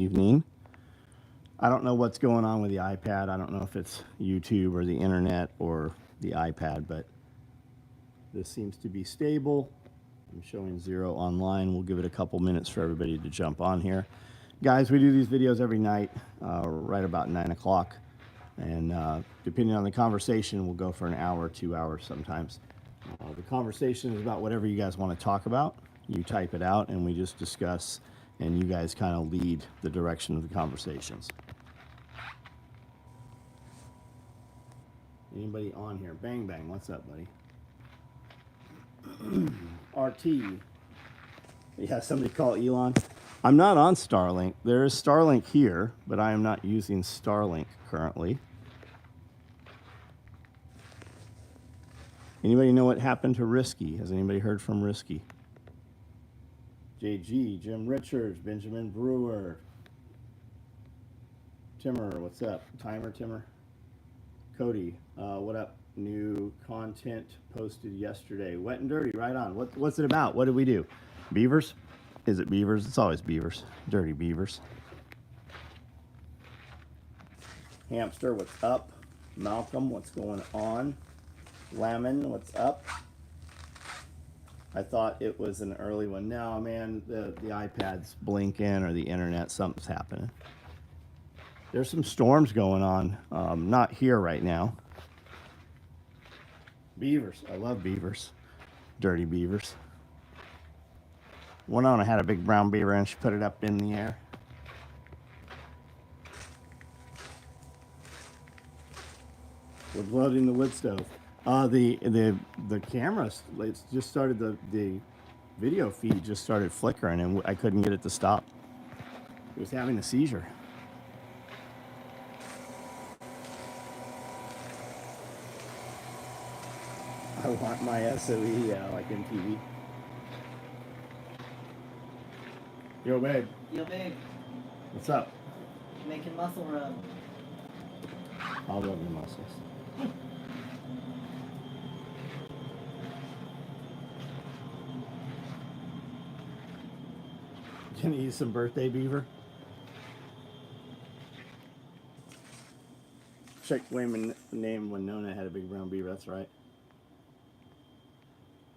evening. I don't know what's going on with the iPad. I don't know if it's YouTube or the internet or the iPad, but this seems to be stable. I'm showing 0 online. We'll give it a couple minutes for everybody to jump on here. Guys, we do these videos every night, right about 9 o'clock. And depending on the conversation, we'll go for an hour, 2 hours sometimes. The conversation is about whatever you guys want to talk about. You type it out, and we just discuss, and you guys kind of lead the direction of the conversations. Anybody on here? Bang, bang. What's up, buddy? RT. Yeah, somebody call Elon. I'm not on Starlink. There is Starlink here, but I am not using Starlink currently. Anybody know what happened to Risky? Has anybody heard from Risky? JG, Jim Richards, Benjamin Brewer, Timmer, what's up? Timer Timmer. Cody, what up? New content posted yesterday. Wet and dirty, right on. What's it about? What did we do? Beavers? Is it beavers? It's always beavers. Dirty beavers. Hamster, what's up? Malcolm, what's going on? Lemon, what's up? I thought it was an early one. No, man, the iPad's blinking or the internet, something's happening. There's some storms going on. Not here right now. Beavers. I love beavers. Dirty beavers. One on had a big brown beaver and she put it up in the air. We're loading the wood stove. The cameras, it's just started, the video feed just started flickering and I couldn't get it to stop. It was having a seizure. I want my SOE, yeah, like MTV. Yo, babe. Yo, babe. What's up? Making muscle rub. I'll rub your muscles. Gonna use some birthday beaver? Check Wayman's name when Nona had a big brown beaver, that's right.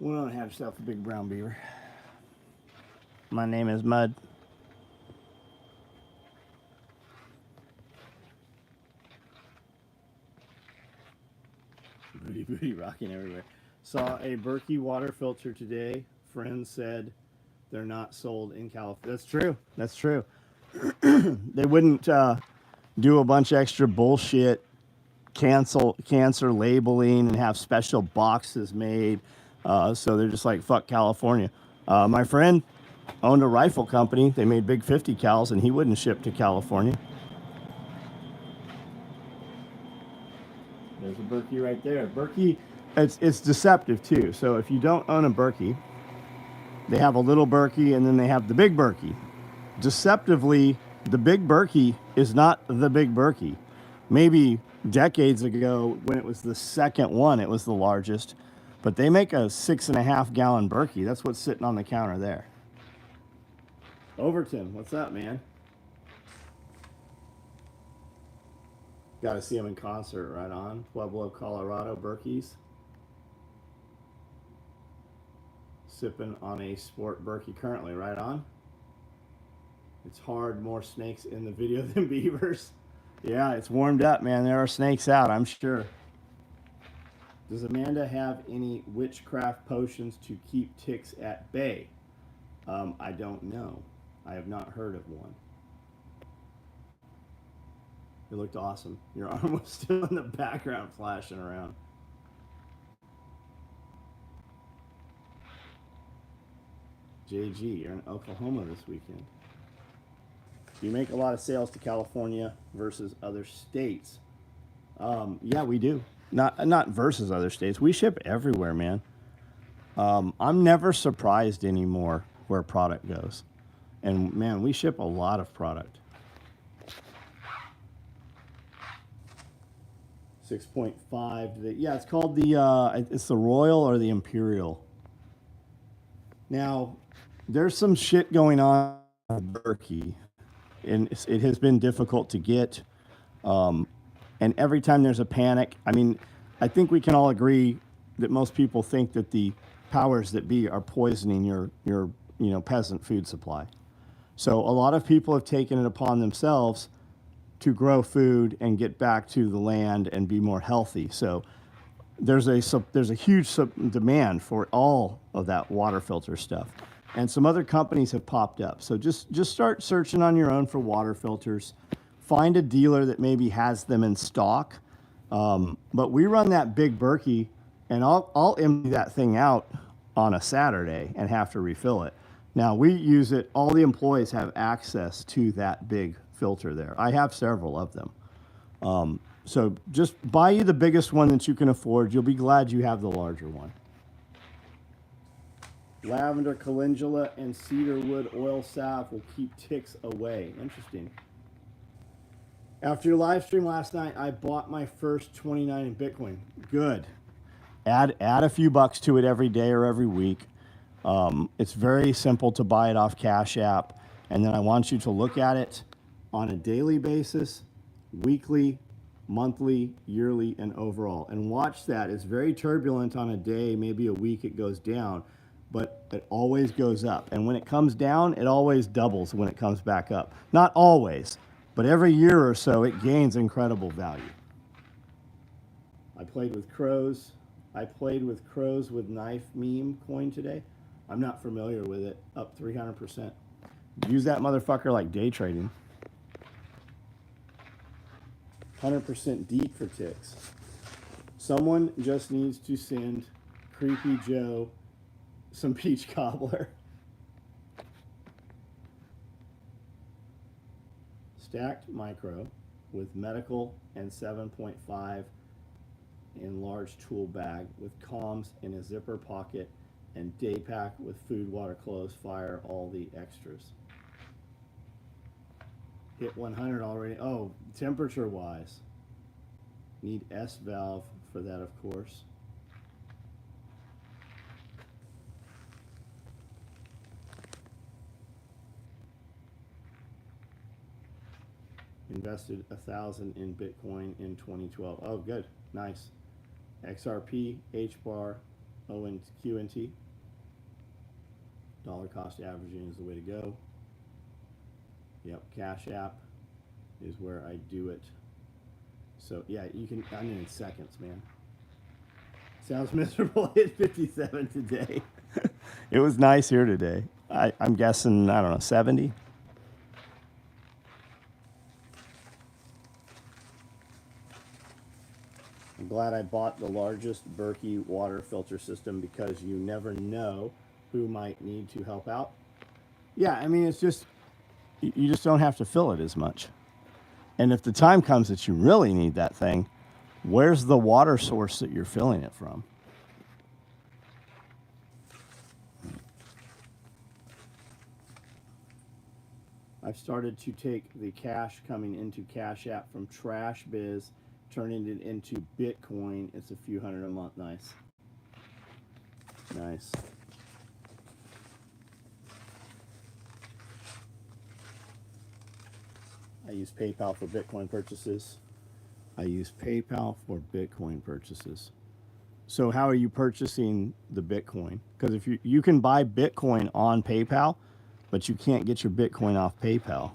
Nona had herself a big brown beaver. My name is Mud. Booty booty rocking everywhere. Saw a Berkey water filter today. Friend said they're not sold in California. That's true. That's true. They wouldn't do a bunch of extra bullshit, cancer labeling, and have special boxes made. So they're just like, fuck California. My friend owned a rifle company. They made big 50 cals, and he wouldn't ship to California. There's a Berkey right there. Berkey, it's deceptive too. So if you don't own a Berkey, they have a little Berkey and then they have the big Berkey. Deceptively, the big Berkey is not the big Berkey. Maybe decades ago when it was the second one, it was the largest. But they make a 6.5 gallon Berkey. That's what's sitting on the counter there. Overton, what's up, man? Got to see them in concert, right on. Pueblo, Colorado, Berkeys. Sipping on a sport Berkey currently, right on. It's hard, more snakes in the video than beavers. Yeah, it's warmed up, man. There are snakes out, I'm sure. Does Amanda have any witchcraft potions to keep ticks at bay? I don't know. I have not heard of one. It looked awesome. Your arm was still in the background flashing around. JG, you're in Oklahoma this weekend. Do you make a lot of sales to California versus other states? Yeah, we do. Not versus other states. We ship everywhere, man. I'm never surprised anymore where product goes. And man, we ship a lot of product. 6.5. Yeah, it's called it's the Royal or the Imperial. Now, there's some shit going on with Berkey. and it has been difficult to get. And every time there's a panic, I mean, I think we can all agree that most people think that the powers that be are poisoning your peasant food supply. So a lot of people have taken it upon themselves to grow food and get back to the land and be more healthy. So there's a huge demand for all of that water filter stuff, and some other companies have popped up. So just start searching on your own for water filters. Find a dealer that maybe has them in stock. But we run that big Berkey, and I'll empty that thing out on a Saturday and have to refill it. Now we use it. All the employees have access to that big filter there. I have several of them. So just buy you the biggest one that you can afford. You'll be glad you have the larger one. Lavender, calendula, and cedarwood oil salve will keep ticks away. Interesting. After your live stream last night, I bought my first 29 in Bitcoin. Good. Add a few bucks to it every day or every week. It's very simple to buy it off Cash App. And then I want you to look at it on a daily basis, weekly, monthly, yearly, and overall. And watch that. It's very turbulent on a day, maybe a week it goes down, but it always goes up. And when it comes down, it always doubles when it comes back up. Not always, but every year or so, it gains incredible value. I played with crows. I played with crows with knife meme coin today. I'm not familiar with it. Up 300%. Use that motherfucker like day trading. 100% deep for ticks. Someone just needs to send Creepy Joe some peach cobbler. Stacked micro with medical and 7.5 in large tool bag with comms in a zipper pocket and day pack with food, water, clothes, fire, all the extras. Hit 100 already. Oh, temperature wise. Need S valve for that, of course. Invested 1,000 in Bitcoin in 2012. Oh, good. Nice. XRP, HBAR, QNT. Dollar cost averaging is the way to go. Yep, Cash App is where I do it. So yeah, you can. I'm in seconds, man. Sounds miserable. Hit 57 today. It was nice here today. I'm guessing, I don't know, 70. I'm glad I bought the largest Berkey water filter system because you never know who might need to help out. Yeah, I mean, it's just, you just don't have to fill it as much. And if the time comes that you really need that thing, where's the water source that you're filling it from? I've started to take the cash coming into Cash App from Trash Biz, turning it into Bitcoin. It's a few hundred a month. Nice. Nice. I use PayPal for Bitcoin purchases. So how are you purchasing the Bitcoin? Because if you can buy Bitcoin on PayPal, but you can't get your Bitcoin off PayPal.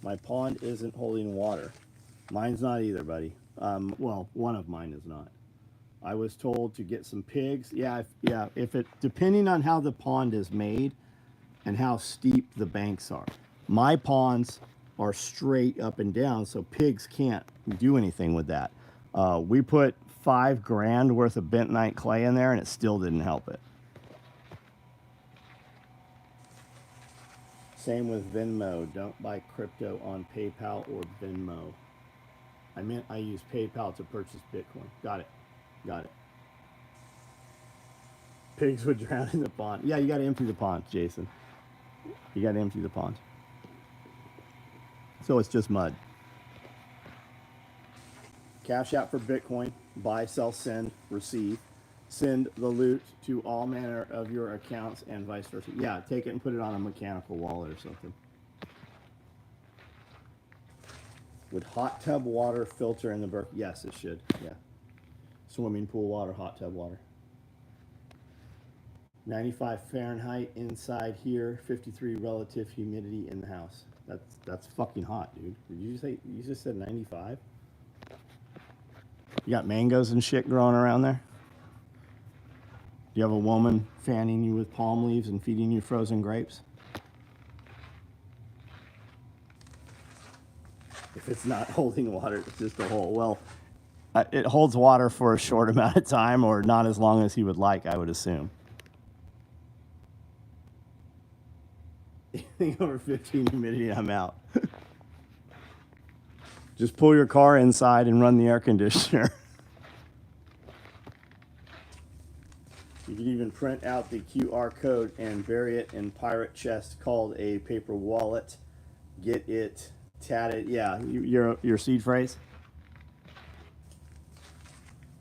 My pond isn't holding water. Mine's not either, buddy. Well, one of mine is not. I was told to get some pigs. If it, depending on how the pond is made and how steep the banks are. My ponds are straight up and down, so pigs can't do anything with that. We put $5,000 worth of bentonite clay in there, and it still didn't help it. Same with Venmo. Don't buy crypto on PayPal or Venmo. I meant I use PayPal to purchase Bitcoin. Got it. Pigs would drown in the pond. Yeah, you got to empty the pond, Jason. You got to empty the pond. So it's just mud. Cash App for Bitcoin. Buy, sell, send, receive. Send the loot to all manner of your accounts and vice versa. Yeah, take it and put it on a mechanical wallet or something. Would hot tub water filter in the Burke? Yes, it should. Yeah. Swimming pool water, hot tub water. 95 Fahrenheit inside here, 53 relative humidity in the house. That's fucking hot, dude. Did you say you just said 95? You got mangoes and shit growing around there? Do you have a woman fanning you with palm leaves and feeding you frozen grapes? If it's not holding water, it's just a hole. Well, it holds water for a short amount of time, or not as long as he would like, I would assume. Anything over 15 humidity, I'm out. Just pull your car inside and run the air conditioner. You can even print out the QR code and bury it in pirate chest called a paper wallet. Get it tatted. Yeah, your seed phrase.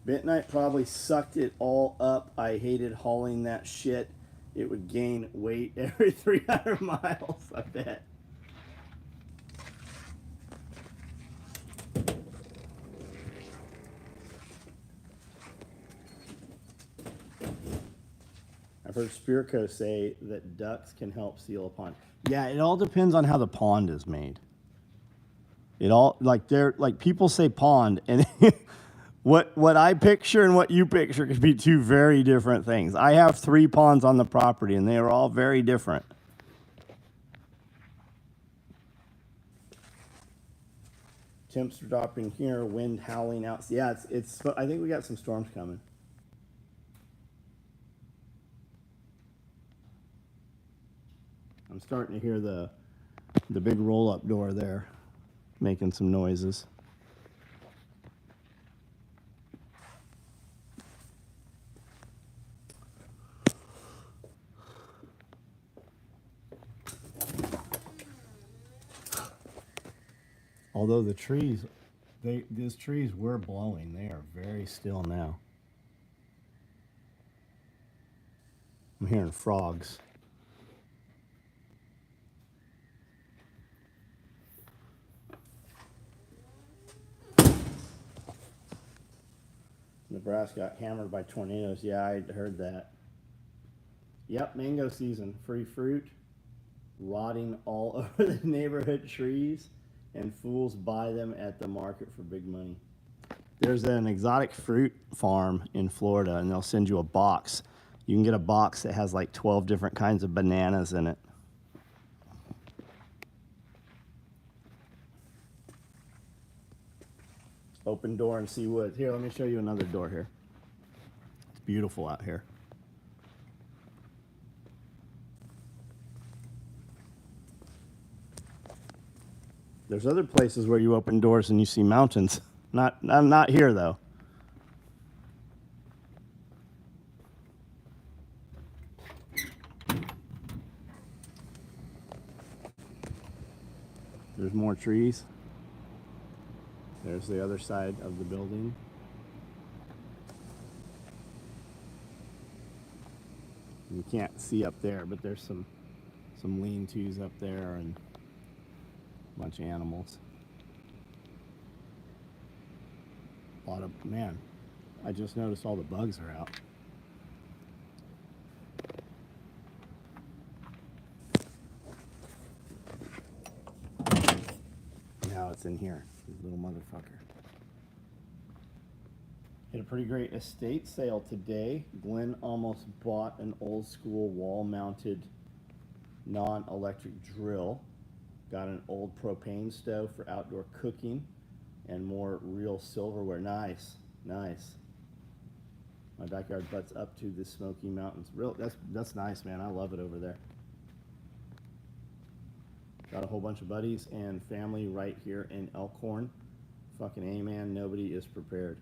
Bentonite probably sucked it all up. I hated hauling that shit. It would gain weight every 300 miles, I bet. I've heard Spirko say that ducks can help seal a pond. Yeah, it all depends on how the pond is made. It all, like, they're like, people say pond, and what I picture and what you picture could be two very different things. I have 3 ponds on the property, and they are all very different. Temps are dropping here, wind howling out. Yeah, it's. I think we got some storms coming. I'm starting to hear the big roll-up door there making some noises. Although the trees, these trees were blowing. They are very still now. I'm hearing frogs. Nebraska got hammered by tornadoes. Yeah, I heard that. Yep, mango season. Free fruit, rotting all over the neighborhood trees, and fools buy them at the market for big money. There's an exotic fruit farm in Florida, and they'll send you a box. You can get a box that has like 12 different kinds of bananas in it. Open door and see woods. Here, let me show you another door here. It's beautiful out here. There's other places where you open doors and you see mountains. Not here, though. There's more trees. There's the other side of the building. You can't see up there, but there's some lean-tos up there and a bunch of animals. A lot of, man, I just noticed all the bugs are out. Now it's in here, this little motherfucker. Hit a pretty great estate sale today. Glenn almost bought an old school wall-mounted non-electric drill. Got an old propane stove for outdoor cooking and more real silverware. Nice, nice. My backyard butts up to the Smoky Mountains. That's nice, man. I love it over there. Got a whole bunch of buddies and family right here in Elkhorn. Fucking A, man. Nobody is prepared.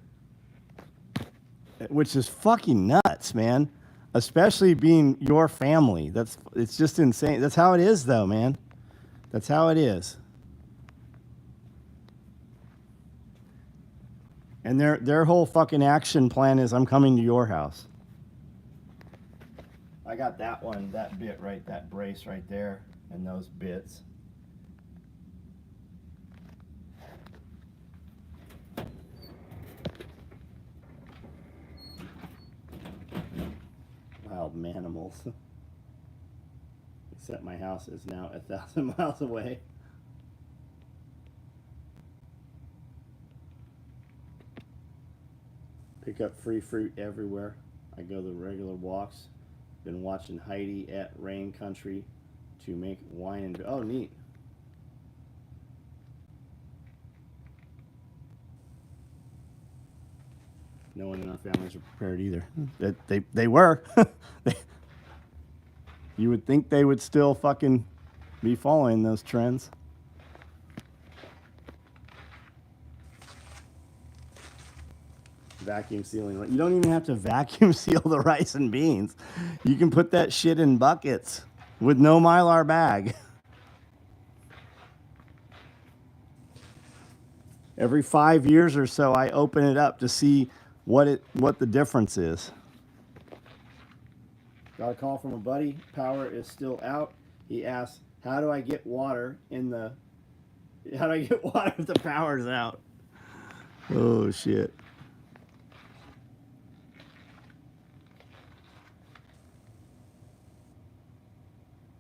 Which is fucking nuts, man. Especially being your family. It's just insane. That's how it is, though, man. That's how it is. And their whole fucking action plan is, I'm coming to your house. I got that one, that bit right, that brace right there, and those bits. Wild manimals. Except my house is now 1,000 miles away. Pick up free fruit everywhere. I go the regular walks. Been watching Heidi at Rain Country to make wine and oh, neat. No one in our families are prepared either. They were. You would think they would still fucking be following those trends. Vacuum sealing. You don't even have to vacuum seal the rice and beans. You can put that shit in buckets with no Mylar bag. Every 5 years or so, I open it up to see what the difference is. Got a call from a buddy. Power is still out. He asked, "How do I get water in the? How do I get water if the power's out?" Oh shit.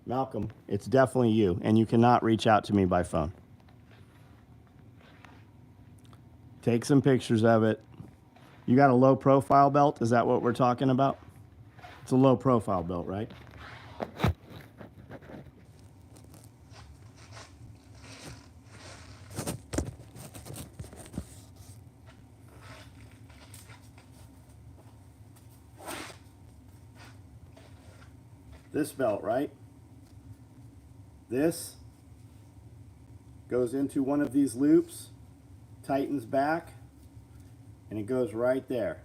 Malcolm, it's definitely you, and you cannot reach out to me by phone. Take some pictures of it. You got a low profile belt? Is that what we're talking about? It's a low profile belt, right? This belt, right? This goes into one of these loops, tightens back, and it goes right there.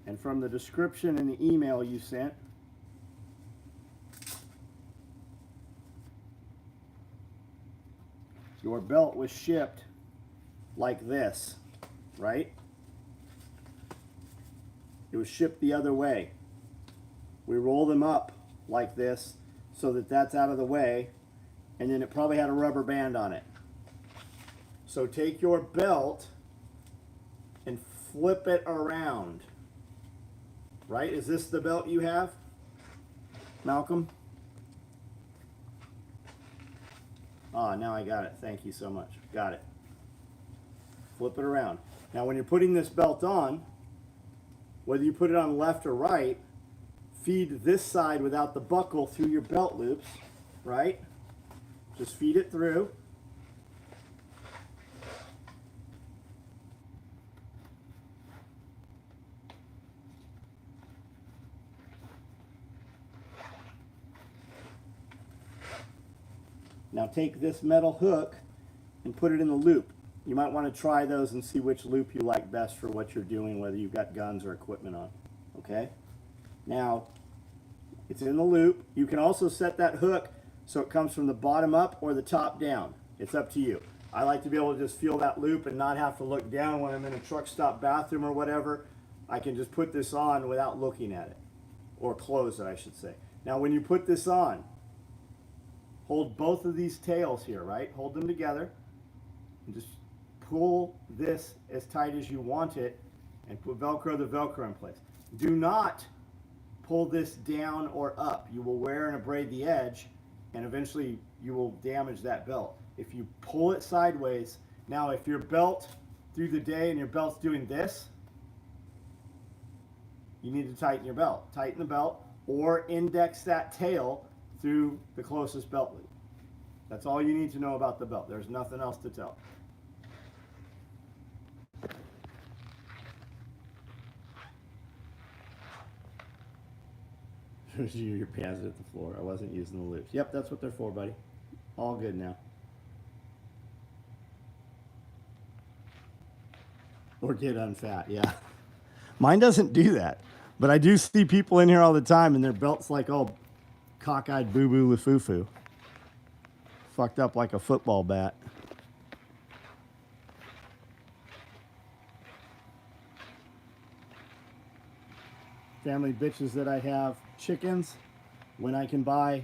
And from the description in the email you sent, your belt was shipped like this, right? It was shipped the other way. We roll them up like this so that that's out of the way, and then it probably had a rubber band on it. So take your belt and flip it around. Right? Is this the belt you have, Malcolm? Ah, now I got it. Thank you so much. Got it. Flip it around. Now when you're putting this belt on, whether you put it on left or right, feed this side without the buckle through your belt loops, right? Just feed it through. Now take this metal hook and put it in the loop. You might want to try those and see which loop you like best for what you're doing, whether you've got guns or equipment on. Okay? Now, it's in the loop. You can also set that hook so it comes from the bottom up or the top down. It's up to you. I like to be able to just feel that loop and not have to look down when I'm in a truck stop bathroom or whatever. I can just put this on without looking at it. Or close it, I should say. Now, when you put this on, hold both of these tails here, right? Hold them together and just pull this as tight as you want it and put Velcro the Velcro in place. Do not pull this down or up. You will wear and abrade the edge and eventually you will damage that belt. If you pull it sideways, now if your belt through the day and your belt's doing this, you need to tighten your belt. Tighten the belt or index that tail through the closest belt loop. That's all you need to know about the belt. There's nothing else to tell. Your pants at the floor. I wasn't using the loops. Yep, that's what they're for, buddy. All good now. Or get unfat, yeah. Mine doesn't do that. But I do see people in here all the time and their belt's like all cockeyed boo-boo lafoo-foo. Fucked up like a football bat. family bitches that I have chickens when I can buy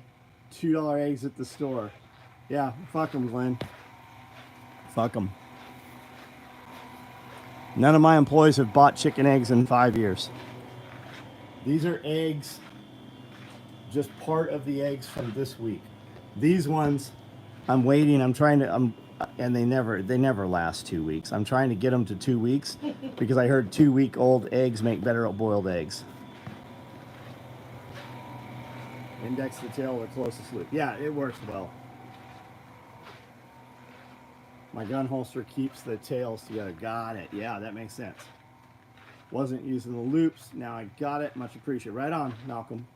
$2 eggs at the store. Yeah, fuck them, Glenn. Fuck them. None of my employees have bought chicken eggs in 5 years. These are eggs, just part of the eggs from this week. These ones, I'm waiting. And they never last 2 weeks. I'm trying to get them to 2 weeks because I heard 2-week-old eggs make better boiled eggs. Index the tail the closest loop. Yeah, it works well. My gun holster keeps the tails together. Got it. Yeah, that makes sense. Wasn't using the loops. Now I got it. Much appreciated. Right on, Malcolm.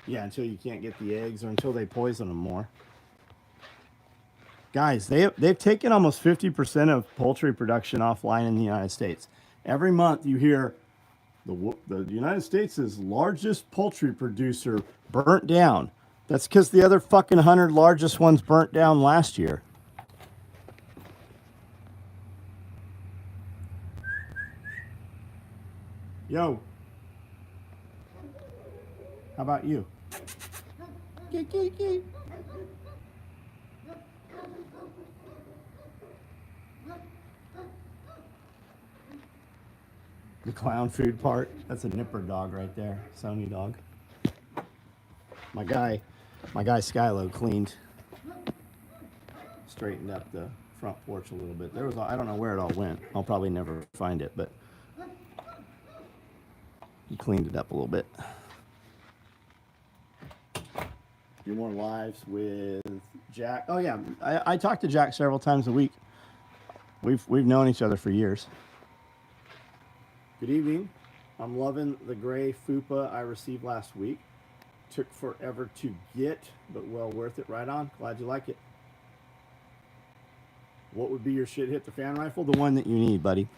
Yeah, until you can't get the eggs or until they poison them more. Guys, they've taken almost 50% of poultry production offline in the United States. Every month you hear the United States' largest poultry producer burnt down. That's because the other fucking 100 largest ones burnt down last year. Yo. How about you? The clown food part. That's a nipper dog right there. Sony dog. My guy Skylo cleaned, straightened up the front porch a little bit. I don't know where it all went. I'll probably never find it, but he cleaned it up a little bit. Do more lives with Jack. Oh yeah, I talk to Jack several times a week. We've known each other for years. Good evening. I'm loving the gray fupa I received last week. Took forever to get, but well worth it. Right on. Glad you like it. What would be your shit hit the fan rifle? The one that you need, buddy.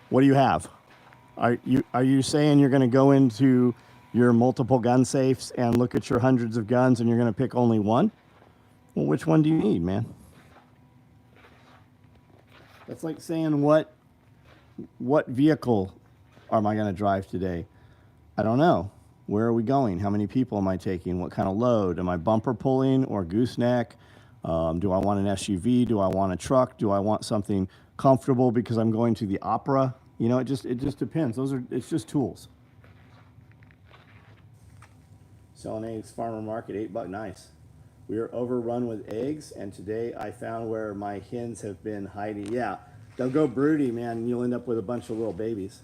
What do you have? Are you saying you're going to go into your multiple gun safes and look at your hundreds of guns and you're going to pick only one? Well, which one do you need, man? That's like saying what vehicle am I going to drive today? I don't know. Where are we going? How many people am I taking? What kind of load? Am I bumper pulling or gooseneck? Do I want an SUV? Do I want a truck? Do I want something comfortable because I'm going to the opera? You know, it just depends. It's just tools. Selling eggs, farmer market, $8. Nice. We are overrun with eggs, and today I found where my hens have been hiding. Yeah, they'll go broody, man, and you'll end up with a bunch of little babies.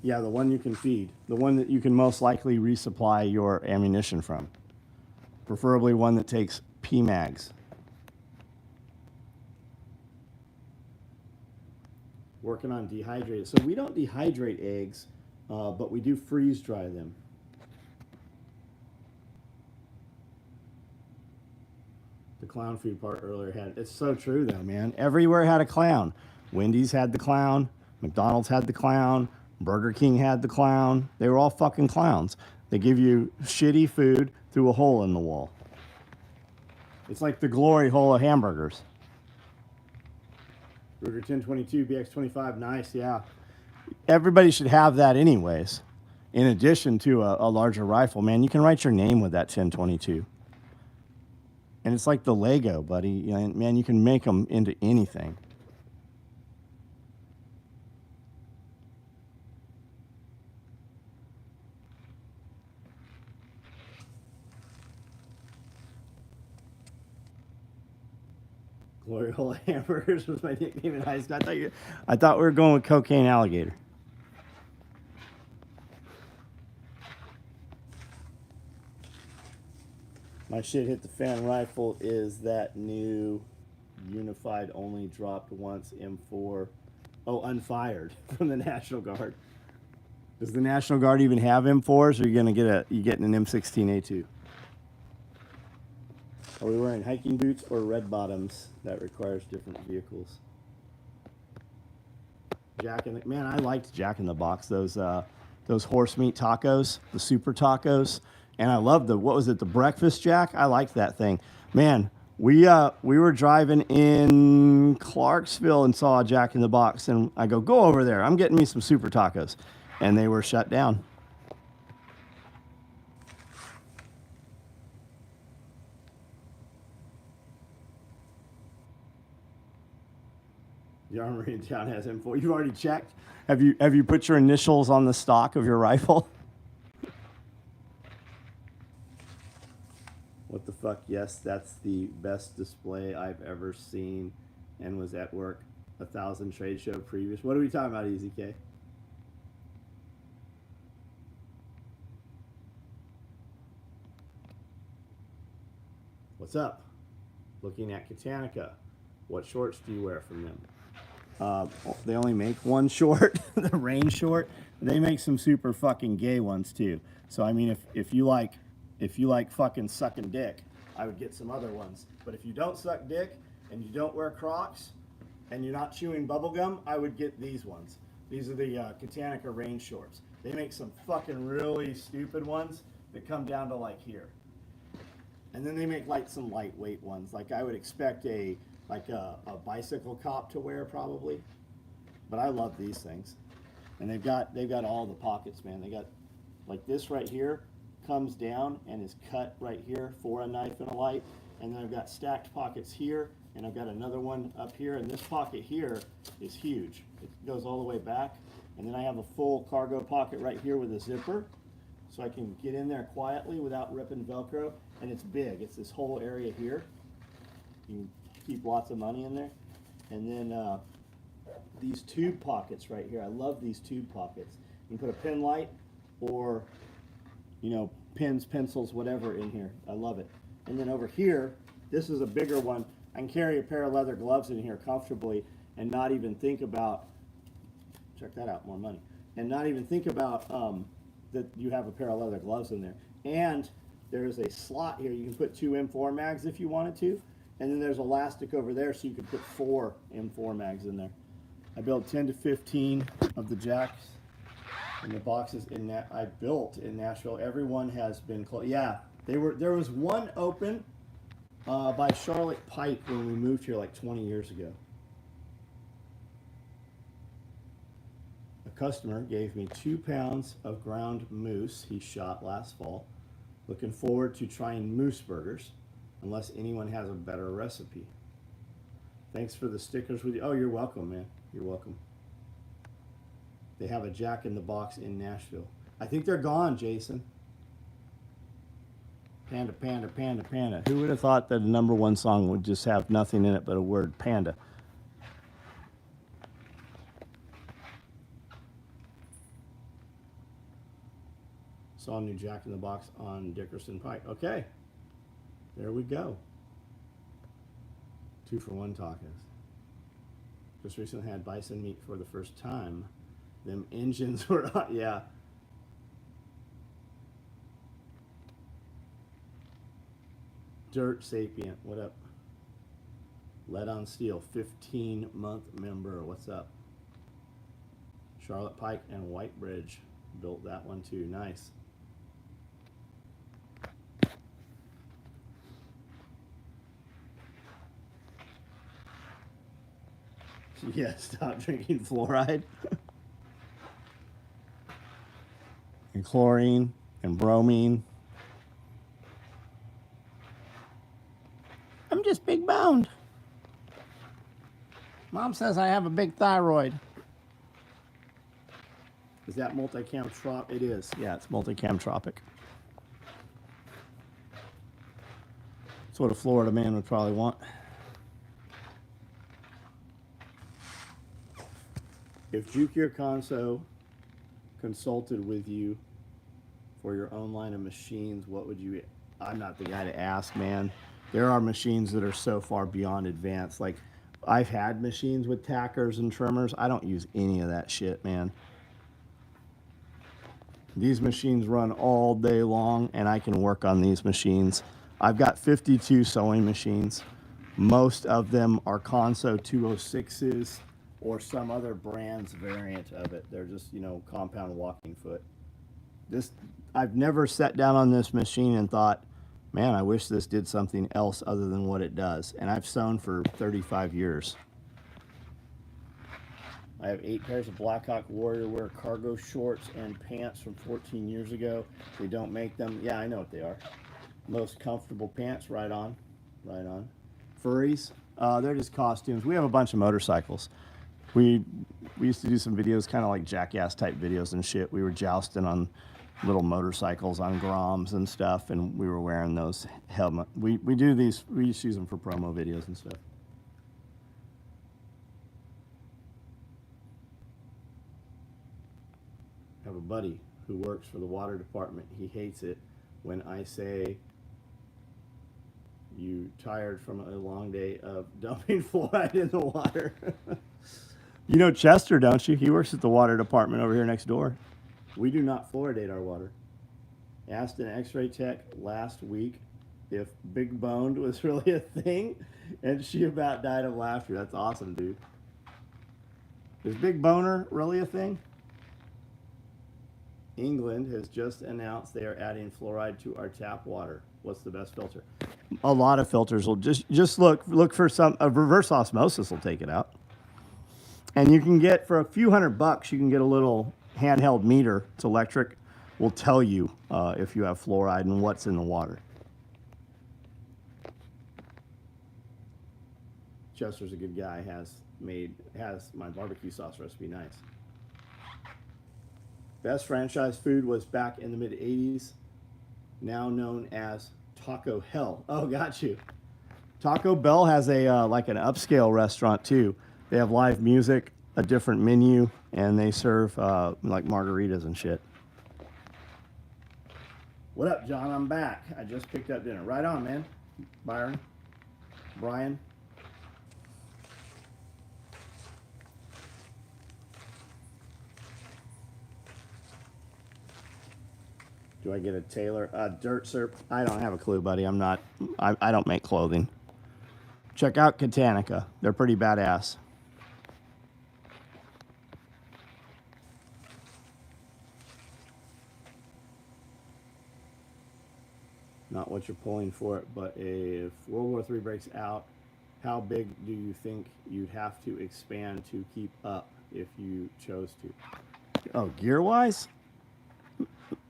Yeah, the one you can feed. The one that you can most likely resupply your ammunition from. Preferably one that takes PMags. Working on dehydrated. So we don't dehydrate eggs, but we do freeze dry them. The clown food part earlier had, it's so true though, man. Everywhere had a clown. Wendy's had the clown. McDonald's had the clown. Burger King had the clown. They were all fucking clowns. They give you shitty food through a hole in the wall. It's like the glory hole of hamburgers. Ruger 1022, BX25, nice, yeah. Everybody should have that anyways. In addition to a larger rifle, man, you can write your name with that 1022. And it's like the Lego, buddy. You know, man, you can make them into anything. Glory hole hamburgers was my nickname in high school. I thought we were going with cocaine alligator. My shit hit the fan rifle is that new unified only dropped once M4. Oh, unfired from the National Guard. Does the National Guard even have M4s, or are you gonna get you getting an M16A2? Are we wearing hiking boots or red bottoms? That requires different vehicles. Jack in the, man, I liked Jack in the Box. Those horse meat tacos, the super tacos, and I loved the, what was it, the breakfast Jack? I liked that thing. Man, We were driving in Clarksville and saw a Jack in the Box, and I go over there. I'm getting me some super tacos, and they were shut down. The armory in town has info. You've already checked. Have you put your initials on the stock of your rifle? What the fuck? Yes, that's the best display I've ever seen, and was at work 1,000 trade show previous. What are we talking about, Easy K? What's up? Looking at Katanica. What shorts do you wear from them? They only make one short, the rain short. They make some super fucking gay ones too. So I mean, if you like fucking sucking dick, I would get some other ones. But if you don't suck dick and you don't wear Crocs and you're not chewing bubblegum, I would get these ones. These are the Katanica rain shorts. They make some fucking really stupid ones that come down to like here. And then they make like some lightweight ones. Like I would expect a bicycle cop to wear probably. But I love these things. And they've got all the pockets, man. They got like this right here comes down and is cut right here for a knife and a light. And then I've got stacked pockets here, and I've got another one up here, and this pocket here is huge. It goes all the way back. And then I have a full cargo pocket right here with a zipper, so I can get in there quietly without ripping Velcro. And it's big. It's this whole area here. You can keep lots of money in there. And then these tube pockets right here. I love these tube pockets. You can put a pen light or, you know, pens, pencils, whatever in here. I love it. And then over here, this is a bigger one. I can carry a pair of leather gloves in here comfortably and not even think about, check that out, more money, and not even think about that you have a pair of leather gloves in there. And there's a slot here. You can put 2 M4 mags if you wanted to. And then there's elastic over there so you can put 4 M4 mags in there. I built 10 to 15 of the jacks and the boxes in that I built in Nashville. Everyone has been closed. Yeah, there was one open by Charlotte Pike when we moved here like 20 years ago. A customer gave me 2 pounds of ground moose he shot last fall. Looking forward to trying moose burgers, unless anyone has a better recipe. Thanks for the stickers with you. Oh, you're welcome, man. You're welcome. They have a Jack in the Box in Nashville. I think they're gone, Jason. Panda, panda, panda, panda. Who would have thought that a #1 song would just have nothing in it but a word, panda? Saw a new Jack in the Box on Dickerson Pike. Okay. There we go. 2 for 1 tacos. Just recently had bison meat for the first time. Them engines were on, yeah. Dirt Sapient, what up? Lead on Steel, 15-month member, what's up? Charlotte Pike and Whitebridge built that one too, nice. Yeah, stop drinking fluoride. And chlorine and bromine. I'm just big boned. Mom says I have a big thyroid. Is that multicam tropic? It is. Yeah, it's multicam tropic. That's what a Florida man would probably want. If Jukir Conso consulted with you for your own line of machines, what would you... I'm not the guy to ask, man. There are machines that are so far beyond advanced. Like, I've had machines with tackers and trimmers. I don't use any of that shit, man. These machines run all day long, and I can work on these machines. I've got 52 sewing machines. Most of them are Conso 206s or some other brand's variant of it. They're just, you know, compound walking foot. I've never sat down on this machine and thought, man, I wish this did something else other than what it does. And I've sewn for 35 years. I have 8 pairs of Blackhawk Warrior Wear cargo shorts and pants from 14 years ago. They don't make them. Yeah, I know what they are. Most comfortable pants, right on. Right on. Furries, they're just costumes. We have a bunch of motorcycles. We used to do some videos, kind of like jackass type videos and shit. We were jousting on little motorcycles on Groms and stuff, and we were wearing those helmet. We do these, we just use them for promo videos and stuff. I have a buddy who works for the water department. He hates it when I say, "You tired from a long day of dumping fluoride in the water?" You know Chester, don't you? He works at the water department over here next door. We do not fluoridate our water. Asked an x-ray tech last week if big boned was really a thing, and she about died of laughter. That's awesome, dude. Is big boner really a thing? England has just announced they are adding fluoride to our tap water. What's the best filter? A lot of filters will just look for some. A reverse osmosis will take it out. And you can get, for a few $100, you can get a little handheld meter. It's electric. Will tell you if you have fluoride and what's in the water. Chester's a good guy. Has my barbecue sauce recipe nice. Best franchise food was back in the mid '80s, now known as Taco Hell. Oh, got you. Taco Bell has a like an upscale restaurant too. They have live music, a different menu, and they serve like margaritas and shit. What up, John? I'm back. I just picked up dinner. Right on, man. Byron, Brian. Do I get a tailor? Dirt Serp? I don't have a clue, buddy. I don't make clothing. Check out Katanica. They're pretty badass. Not what you're pulling for it, but if World War III breaks out, how big do you think you'd have to expand to keep up if you chose to? Oh, gear-wise?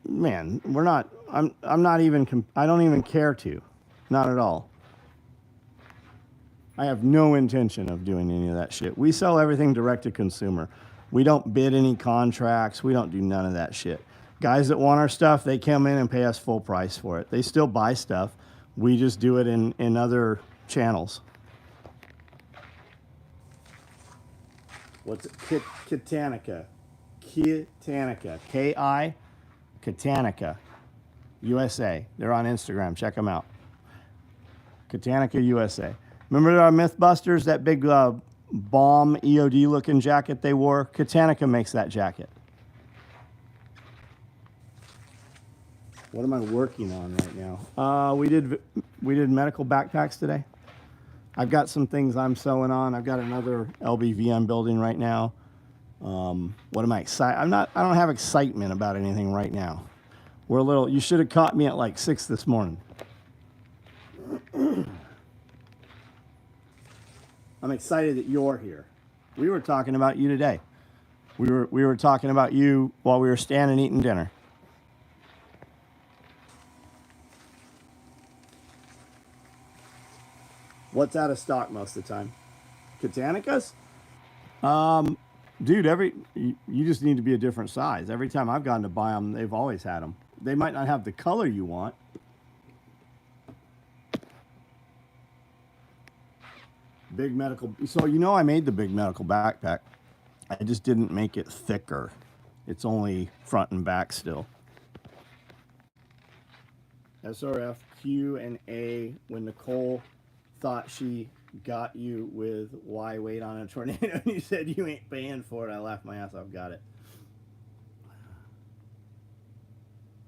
Man, we're not. I'm not even. I don't even care to. Not at all. I have no intention of doing any of that shit. We sell everything direct to consumer. We don't bid any contracts. We don't do none of that shit. Guys that want our stuff, they come in and pay us full price for it. They still buy stuff. We just do it in other channels. What's it? Kitanica. Kitanica. K-I. Kitanica. USA. They're on Instagram. Check them out. Kitanica USA. Remember our Mythbusters, that big bomb EOD looking jacket they wore? Kitanica makes that jacket. What am I working on right now? We did medical backpacks today. I've got some things I'm sewing on. I've got another LBV I'm building right now. What am I excited? I don't have excitement about anything right now. We're a little, you should have caught me at like 6 this morning. I'm excited that you're here. We were talking about you today. We were talking about you while we were standing eating dinner. What's out of stock most of the time? Katanicas? Dude, you just need to be a different size. Every time I've gone to buy them, they've always had them. They might not have the color you want. Big medical. So you know I made the big medical backpack. I just didn't make it thicker. It's only front and back still. SRF, Q, and A, when Nicole thought she got you with why wait on a tornado and you said you ain't paying for it, I laughed my ass off. Got it.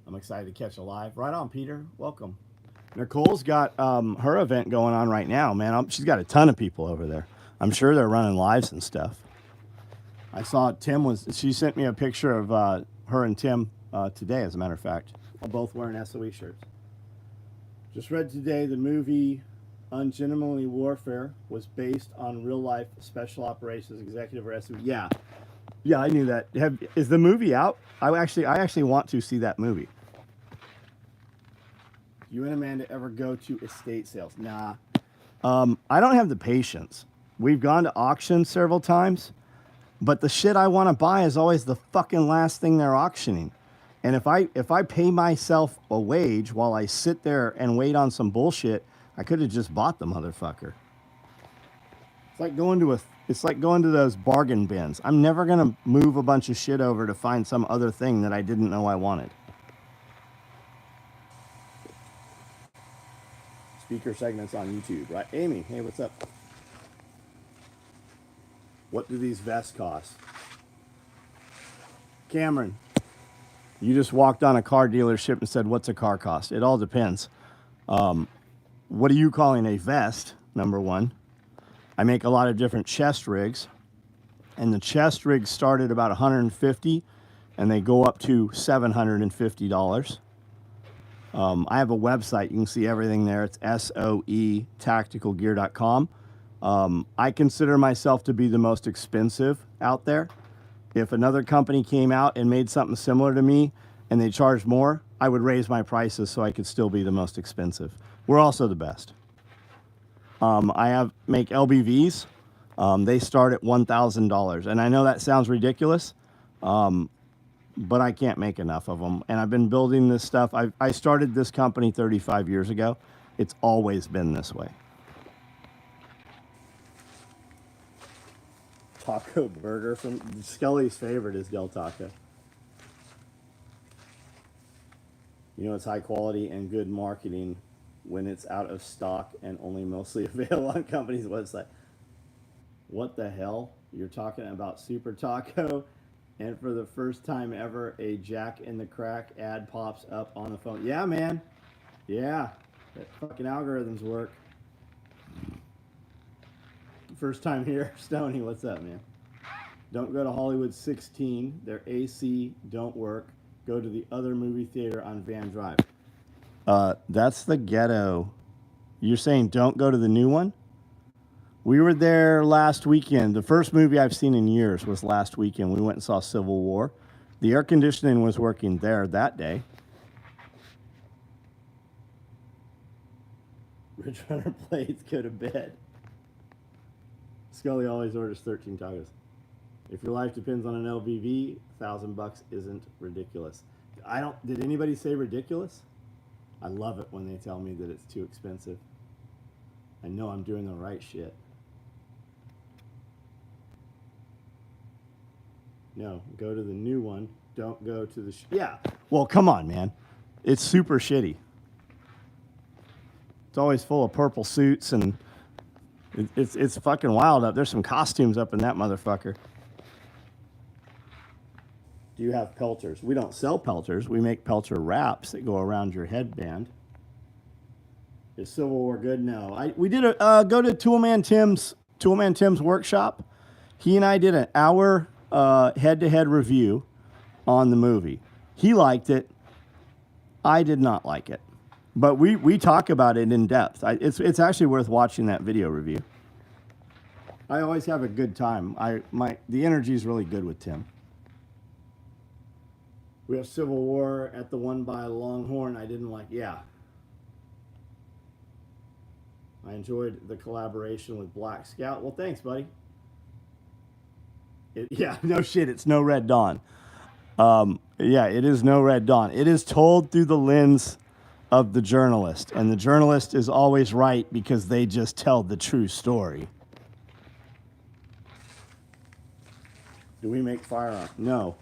I'm excited to catch a live. Right on, Peter. Welcome. Nicole's got her event going on right now, man. She's got a ton of people over there. I'm sure they're running lives and stuff. I saw she sent me a picture of her and Tim today, as a matter of fact. Both wearing SOE shirts. Just read today the movie Ungentlemanly Warfare was based on real life special operations executive or SOE. Yeah. Yeah, I knew that. Is the movie out? I actually want to see that movie. You and Amanda ever go to estate sales? Nah. I don't have the patience. We've gone to auctions several times, but the shit I want to buy is always the fucking last thing they're auctioning. And if I pay myself a wage while I sit there and wait on some bullshit, I could have just bought the motherfucker. It's like going to those bargain bins. I'm never gonna move a bunch of shit over to find some other thing that I didn't know I wanted. Speaker segments on YouTube, right? Amy, hey, what's up? What do these vests cost? Cameron, you just walked on a car dealership and said, what's a car cost? It all depends. What are you calling a vest, number one? I make a lot of different chest rigs, and the chest rigs start at about $150, and they go up to $750. I have a website. You can see everything there. It's SOE tacticalgear.com. I consider myself to be the most expensive out there. If another company came out and made something similar to me and they charged more, I would raise my prices so I could still be the most expensive. We're also the best. I make LBVs. They start at $1,000. And I know that sounds ridiculous, but I can't make enough of them. And I've been building this stuff. I started this company 35 years ago. It's always been this way. Taco burger from Scully's favorite is Del Taco. You know, it's high quality and good marketing when it's out of stock and only mostly available on company's website. What the hell? You're talking about Super Taco, and for the first time ever, a Jack in the Crack ad pops up on the phone. Yeah, man. Yeah. That fucking algorithms work. First time here. Stoney, what's up, man? Don't go to Hollywood 16. Their AC don't work. Go to the other movie theater on Van Drive. That's the ghetto. You're saying don't go to the new one? We were there last weekend. The first movie I've seen in years was last weekend. We went and saw Civil War. The air conditioning was working there that day. Rich Runner plates, go to bed. Scully always orders 13 tacos. If your life depends on an LBV, $1,000 isn't ridiculous. Did anybody say ridiculous? I love it when they tell me that it's too expensive. I know I'm doing the right shit. No, go to the new one. Don't go to the... Yeah. Well, come on, man. It's super shitty. It's always full of purple suits, and it's fucking wild up. There's some costumes up in that motherfucker. Do you have pelters? We don't sell pelters. We make pelter wraps that go around your headband. Is Civil War good? No. We did go to Toolman Tim's workshop. He and I did an hour head-to-head review on the movie. He liked it. I did not like it. But we talk about it in depth. It's actually worth watching that video review. I always have a good time. The energy is really good with Tim. We have Civil War at the one by Longhorn. I didn't like. Yeah. I enjoyed the collaboration with Black Scout. Well, thanks, buddy. Yeah, no shit. It's No Red Dawn. Yeah, it is No Red Dawn. It is told through the lens of the journalist, and the journalist is always right because they just tell the true story. Do we make firearms? No.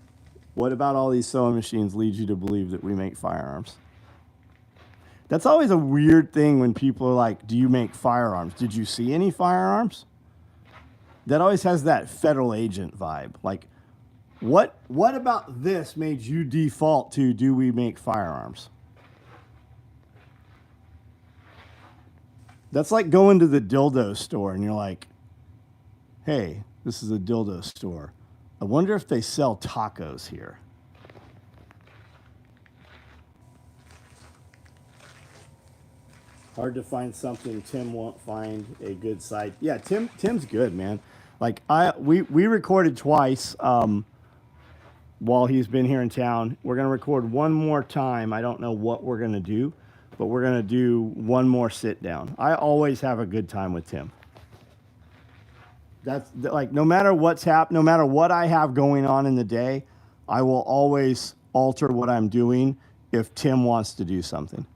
What about all these sewing machines leads you to believe that we make firearms? That's always a weird thing when people are like, do you make firearms? Did you see any firearms? That always has that federal agent vibe. Like, what about this made you default to do we make firearms? That's like going to the dildo store and you're like, hey, this is a dildo store. I wonder if they sell tacos here. Hard to find something Tim won't find a good site. Yeah, Tim's good, man. Like we recorded twice while he's been here in town. We're gonna record one more time. I don't know what we're gonna do, but we're gonna do one more sit down. I always have a good time with Tim. That's like no matter what's happened, no matter what I have going on in the day, I will always alter what I'm doing if Tim wants to do something.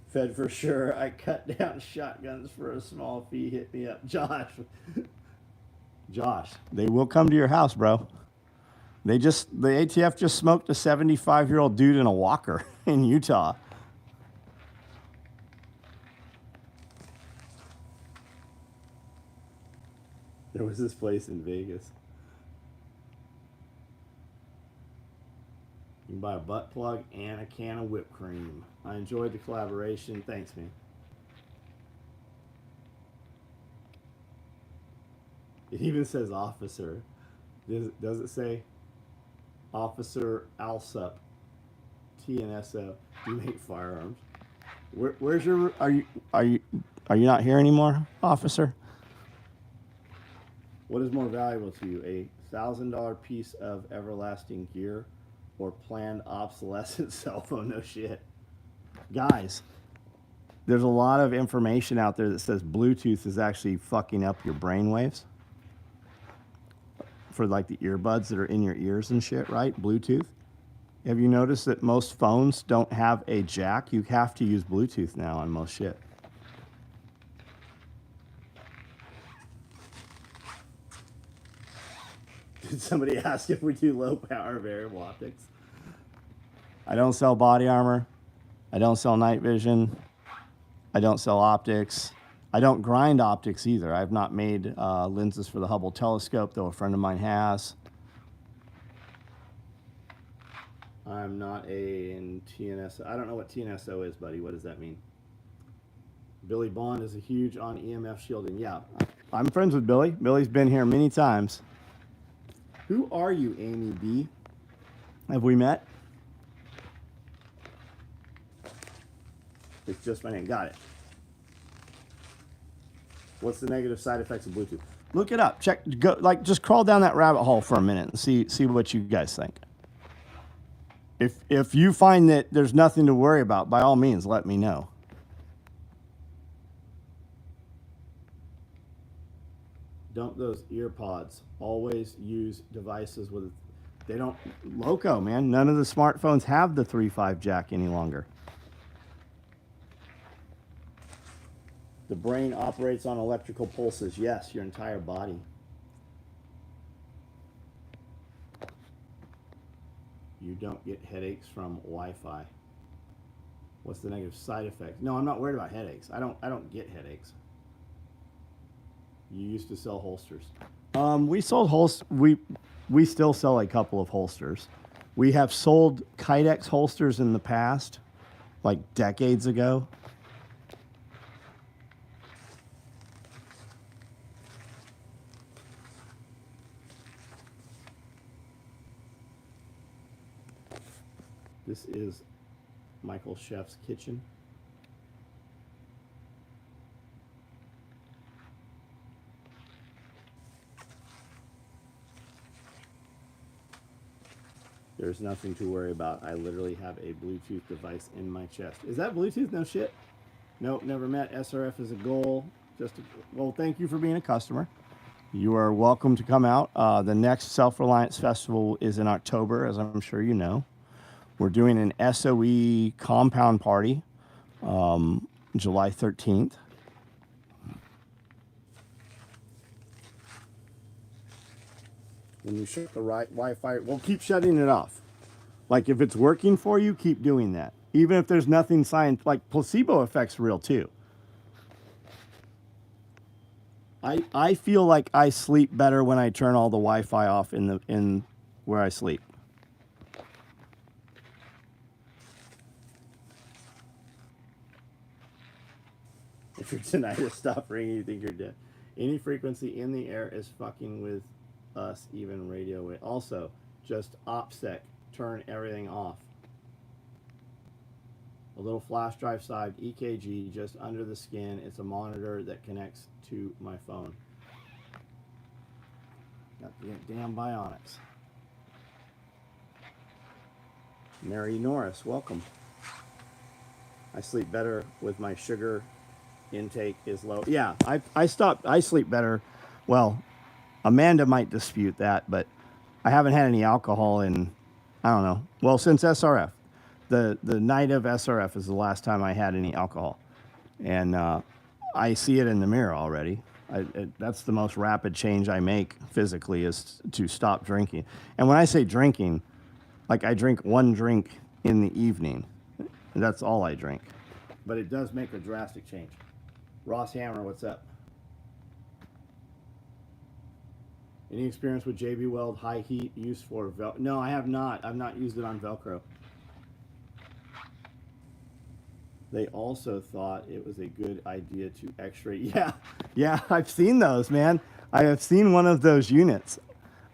Fed for sure. I cut down shotguns for a small fee. Hit me up, Josh. Josh, they will come to your house, bro. The ATF just smoked a 75-year-old dude in a walker in Utah. There was this place in Vegas. You can buy a butt plug and a can of whipped cream. I enjoyed the collaboration. Thanks, man. It even says officer. Does it say Officer Alsup, TNSO? You make firearms. Where's your? Are you not here anymore, officer? What is more valuable to you, a $1,000 piece of everlasting gear, or planned obsolescent cell phone? No shit, guys. There's a lot of information out there that says Bluetooth is actually fucking up your brain waves. For like the earbuds that are in your ears and shit, right? Bluetooth. Have you noticed that most phones don't have a jack? You have to use Bluetooth now on most shit. Did somebody ask if we do low power variable optics? I don't sell body armor. I don't sell night vision. I don't sell optics. I don't grind optics either. I've not made lenses for the Hubble telescope, though a friend of mine has. I'm not in TNSO. I don't know what TNSO is, buddy. What does that mean? Billy Bond is a huge on EMF shielding. Yeah, I'm friends with Billy. Billy's been here many times. Who are you, Amy B? Have we met? It's just my name. Got it. What's the negative side effects of Bluetooth? Look it up. Check. Go. Like, just crawl down that rabbit hole for a minute and see what you guys think. If you find that there's nothing to worry about, by all means, let me know. Dump those ear pods. Always use devices with. They don't. Loco, man. None of the smartphones have the 3.5 jack any longer. The brain operates on electrical pulses. Yes, your entire body. You don't get headaches from Wi-Fi. What's the negative side effect? No, I'm not worried about headaches. I don't get headaches. You used to sell holsters. We sold holsters. We still sell a couple of holsters. We have sold Kydex holsters in the past, like decades ago. This is Michael Chef's kitchen. There's nothing to worry about. I literally have a Bluetooth device in my chest. Is that Bluetooth? No shit. Nope, never met. SRF is a goal. Well, thank you for being a customer. You are welcome to come out. The next Self-Reliance Festival is in October, as I'm sure you know. We're doing an SOE compound party, July 13th. When you shut the right Wi-Fi, well, keep shutting it off. Like, if it's working for you, keep doing that. Even if there's nothing like placebo effect's real too. I feel like I sleep better when I turn all the Wi-Fi off in where I sleep. If your tinnitus stop ringing, you think you're dead. Any frequency in the air is fucking with us, even radio wave. Also, just OPSEC, turn everything off. A little flash drive side EKG just under the skin. It's a monitor that connects to my phone. Got the damn Bionics. Mary Norris, welcome. I sleep better with my sugar intake is low. Yeah, I stopped. I sleep better. Well, Amanda might dispute that, but I haven't had any alcohol in, I don't know. Well, since SRF. The night of SRF is the last time I had any alcohol. And I see it in the mirror already. That's the most rapid change I make physically, is to stop drinking. And when I say drinking, like I drink one drink in the evening. That's all I drink. But it does make a drastic change. Ross Hammer, what's up? Any experience with JB Weld high heat use for Velcro? No, I have not. I've not used it on Velcro. They also thought it was a good idea to X-ray. Yeah, I've seen those, man. I have seen one of those units.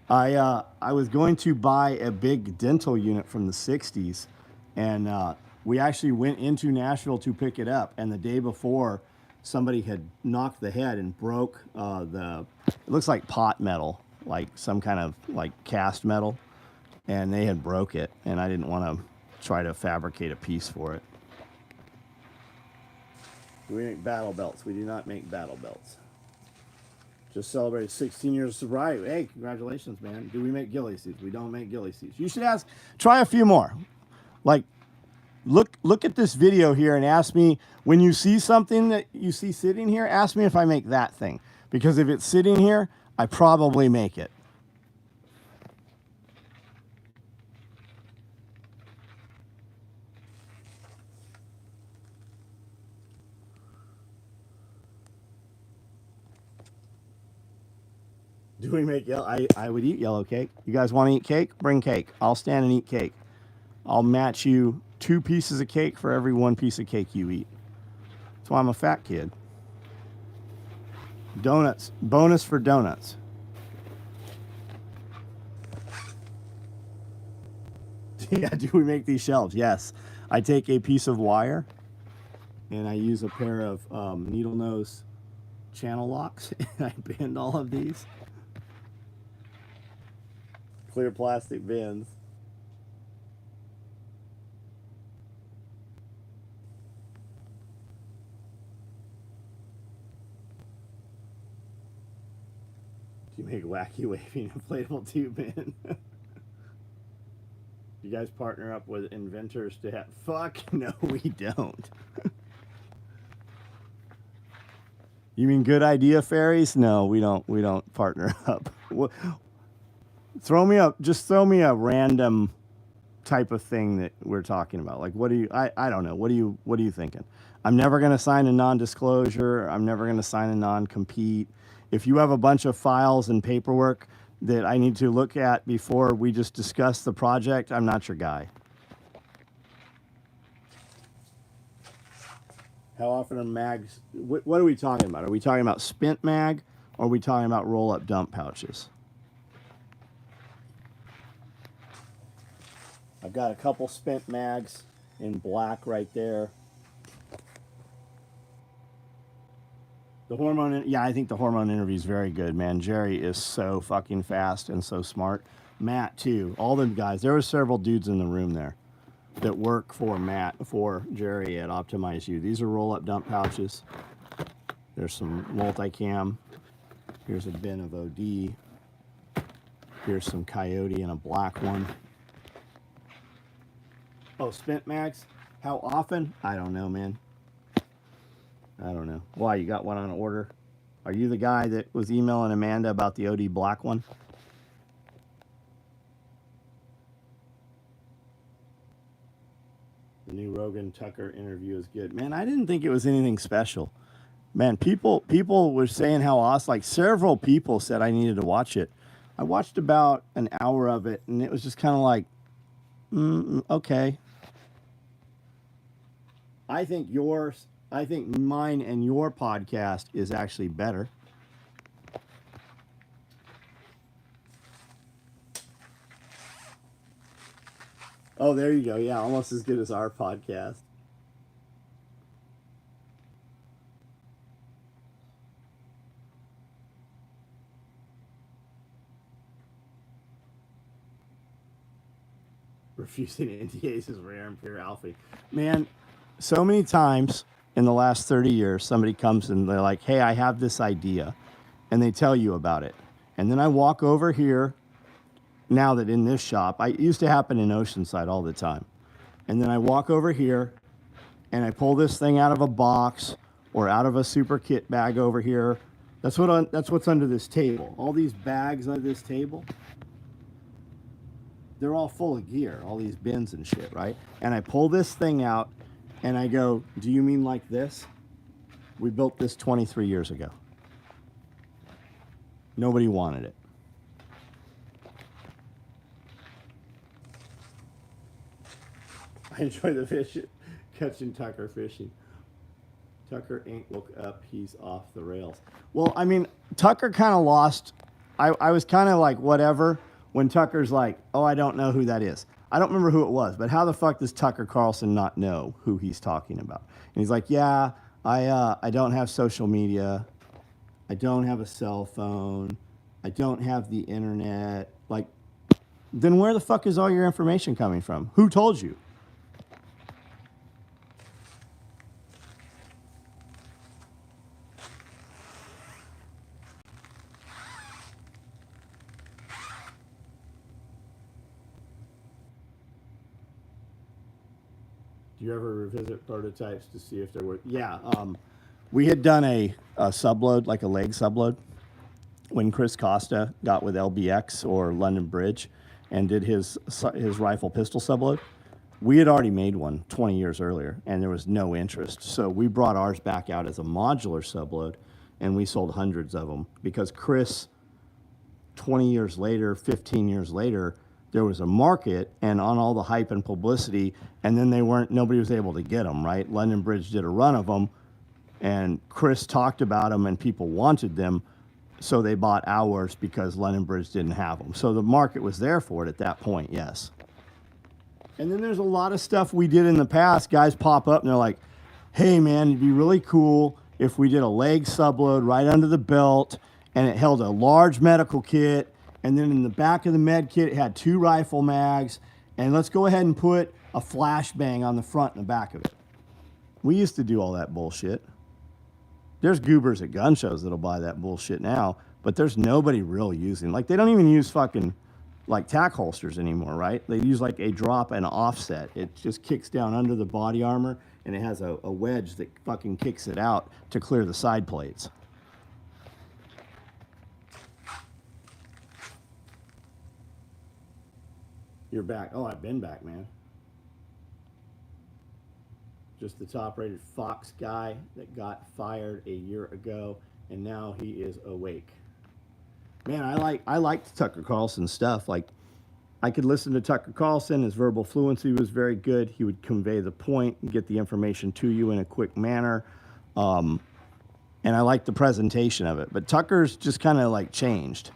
I was going to buy a big dental unit from the 60s, and we actually went into Nashville to pick it up. And the day before, somebody had knocked the head and broke it looks like pot metal, like some kind of like cast metal, and they had broke it, and I didn't want to try to fabricate a piece for it. Do we make battle belts? We do not make battle belts. Just celebrated 16 years of sobriety. Hey, congratulations, man. Do we make ghillie suits? We don't make ghillie suits. You should ask, try a few more. Like, look at this video here and ask me, when you see something that you see sitting here, ask me if I make that thing. Because if it's sitting here, I probably make it. Do we make yellow? I would eat yellow cake. You guys want to eat cake? Bring cake. I'll stand and eat cake. I'll match you 2 pieces of cake for every 1 piece of cake you eat. That's why I'm a fat kid. Donuts. Bonus for donuts. Yeah, do we make these shelves? Yes. I take a piece of wire and I use a pair of needle nose channel locks and I bend all of these. Clear plastic bins. Do you make wacky waving inflatable tube bin? You guys partner up with inventors to have... Fuck, no, we don't. You mean good idea fairies? No, we don't partner up. Just throw me a random type of thing that we're talking about. Like, what do you, I don't know. What are you thinking? I'm never going to sign a non-disclosure. I'm never going to sign a non-compete. If you have a bunch of files and paperwork that I need to look at before we just discuss the project, I'm not your guy. How often are mags, what are we talking about? Are we talking about spent mag, or are we talking about roll-up dump pouches? I've got a couple spent mags in black right there. The hormone, yeah, I think the hormone interview is very good, man. Jerry is so fucking fast and so smart. Matt, too. All them guys. There were several dudes in the room there that work for Jerry at Optimize You. These are roll-up dump pouches. There's some multicam. Here's a bin of OD. Here's some Coyote and a black one. Oh, spent mags? How often? I don't know, man. I don't know. Why, you got one on order? Are you the guy that was emailing Amanda about the OD black one? The new Rogan Tucker interview is good. Man, I didn't think it was anything special. Man, people were saying how awesome. Like, several people said I needed to watch it. I watched about an hour of it, and it was just kind of like, okay. I think mine and your podcast is actually better. Oh, there you go. Yeah, almost as good as our podcast. refusing NDAs is rare and pure alpha. Man, so many times in the last 30 years, somebody comes and they're like, hey, I have this idea. And they tell you about it. And then I walk over here, now that in this shop, it used to happen in Oceanside all the time. And then I walk over here and I pull this thing out of a box or out of a super kit bag over here. That's what's under this table. All these bags under this table, they're all full of gear, all these bins and shit, right? And I pull this thing out and I go, do you mean like this? We built this 23 years ago. Nobody wanted it. I enjoy the fish, catching Tucker fishing. Tucker ain't woke up, he's off the rails. Well, I mean, Tucker kind of lost. I was kind of like, whatever, when Tucker's like, oh, I don't know who that is. I don't remember who it was, but how the fuck does Tucker Carlson not know who he's talking about? And he's like, yeah, I don't have social media. I don't have a cell phone. I don't have the internet. Like, then where the fuck is all your information coming from? Who told you? Do you ever revisit prototypes to see if there were? Yeah, we had done a subload, like a leg subload, when Chris Costa got with LBX or London Bridge and did his rifle pistol subload. We had already made one 20 years earlier, and there was no interest. So we brought ours back out as a modular subload, and we sold hundreds of them because Chris, 20 years later, 15 years later, there was a market, and on all the hype and publicity, and then nobody was able to get them, right? London Bridge did a run of them, and Chris talked about them, and people wanted them, so they bought ours because London Bridge didn't have them. So the market was there for it at that point, yes. And then there's a lot of stuff we did in the past. Guys pop up, and they're like, hey, man, it'd be really cool if we did a leg subload right under the belt, and it held a large medical kit, and then in the back of the med kit, it had 2 rifle mags, and let's go ahead and put a flashbang on the front and the back of it. We used to do all that bullshit. There's goobers at gun shows that'll buy that bullshit now, but there's nobody real using. Like, they don't even use fucking, like, tack holsters anymore, right? They use, like, a drop and offset. It just kicks down under the body armor, and it has a wedge that fucking kicks it out to clear the side plates. You're back. Oh, I've been back, man. Just the top-rated Fox guy that got fired a year ago, and now he is awake. Man, I liked Tucker Carlson's stuff. Like, I could listen to Tucker Carlson. His verbal fluency was very good. He would convey the point and get the information to you in a quick manner. And I liked the presentation of it. But Tucker's just kind of like changed.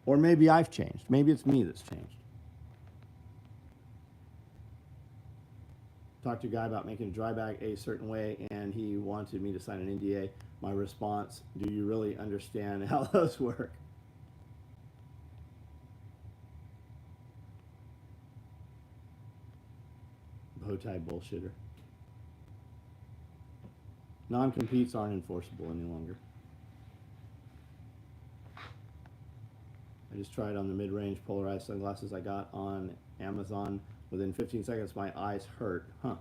Or maybe I've changed. Maybe it's me that's changed. Talked to a guy about making a dry bag a certain way, and he wanted me to sign an NDA. My response, do you really understand how those work? Bowtie bullshitter. Non-competes aren't enforceable any longer. I just tried on the mid-range polarized sunglasses I got on Amazon. Within 15 seconds, my eyes hurt. Huh.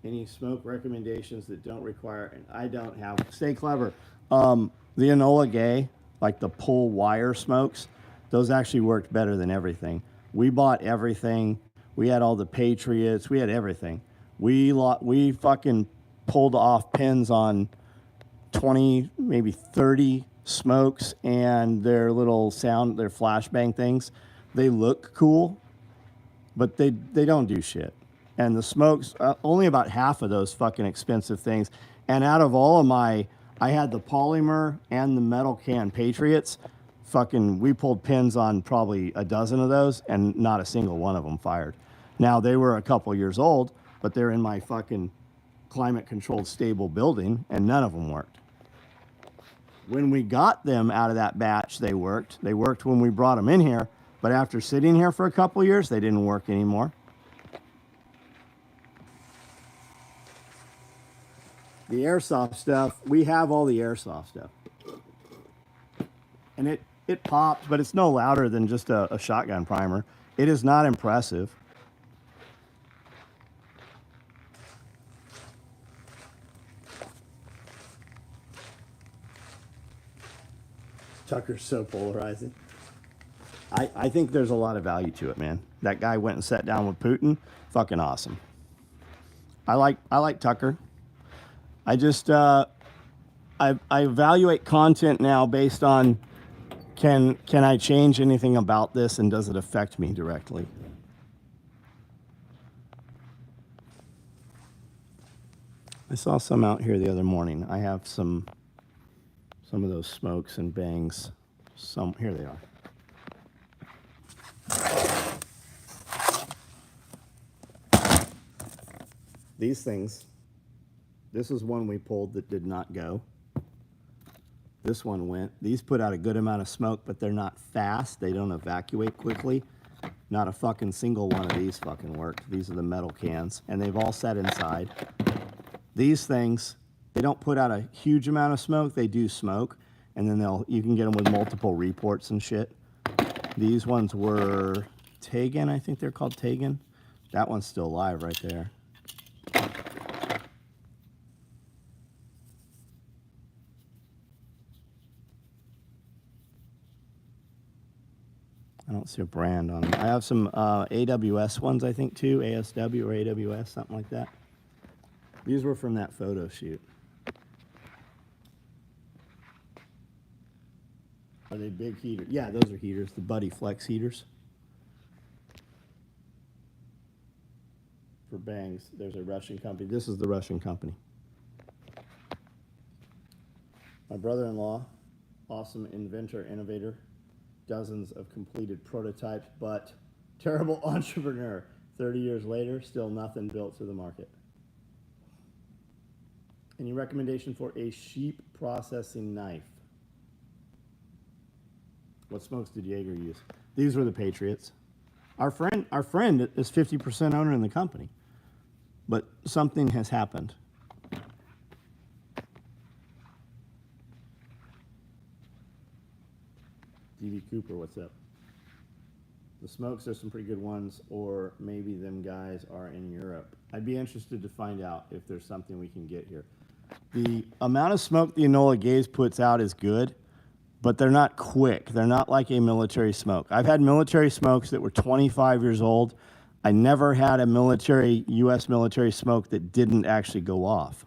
Any smoke recommendations that don't require, and I don't have, stay clever. The Enola Gay, like the pull wire smokes, those actually worked better than everything. We bought everything. We had all the Patriots. We had everything. We fucking pulled off pins on 20, maybe 30 smokes and their little their flashbang things. They look cool, but they don't do shit. And the smokes, only about half of those fucking expensive things. And out of all of I had the polymer and the metal can Patriots. We pulled pins on probably a dozen of those, and not a single one of them fired. Now, they were a couple years old, but they're in my fucking climate-controlled, stable building, and none of them worked. When we got them out of that batch, they worked. They worked when we brought them in here, But after sitting here for a couple years, they didn't work anymore. The airsoft stuff, we have all the airsoft stuff. And it pops, but it's no louder than just a shotgun primer. It is not impressive. Tucker's so polarizing. I think there's a lot of value to it, man. That guy went and sat down with Putin. Fucking awesome. I like Tucker. I just I evaluate content now based on can I change anything about this and does it affect me directly? I saw some out here the other morning. I have some of those smokes and bangs. Here they are. These things, this is one we pulled that did not go. This one went. These put out a good amount of smoke, but they're not fast. They don't evacuate quickly. Not a fucking single one of these fucking worked. These are the metal cans, and they've all sat inside. These things, they don't put out a huge amount of smoke. They do smoke, and then you can get them with multiple reports and shit. These ones were Tegan, I think they're called Tegan. That one's still alive right there. I don't see a brand on them. I have some AWS ones, I think, too. ASW or AWS, something like that. These were from that photo shoot. Are they big heaters? Yeah, those are heaters, the Buddy Flex heaters. For bangs, there's a Russian company. This is the Russian company. My brother-in-law, awesome inventor, innovator, dozens of completed prototypes, but terrible entrepreneur. 30 years later, still nothing built to the market. Any recommendation for a sheep processing knife? What smokes did Jaeger use? These were the Patriots. Our friend is 50% owner in the company, but something has happened. DB Cooper, what's up? The smokes are some pretty good ones, or maybe them guys are in Europe. I'd be interested to find out if there's something we can get here. The amount of smoke the Enola Gaze puts out is good, but they're not quick. They're not like a military smoke. I've had military smokes that were 25 years old. I never had a U.S. military smoke that didn't actually go off.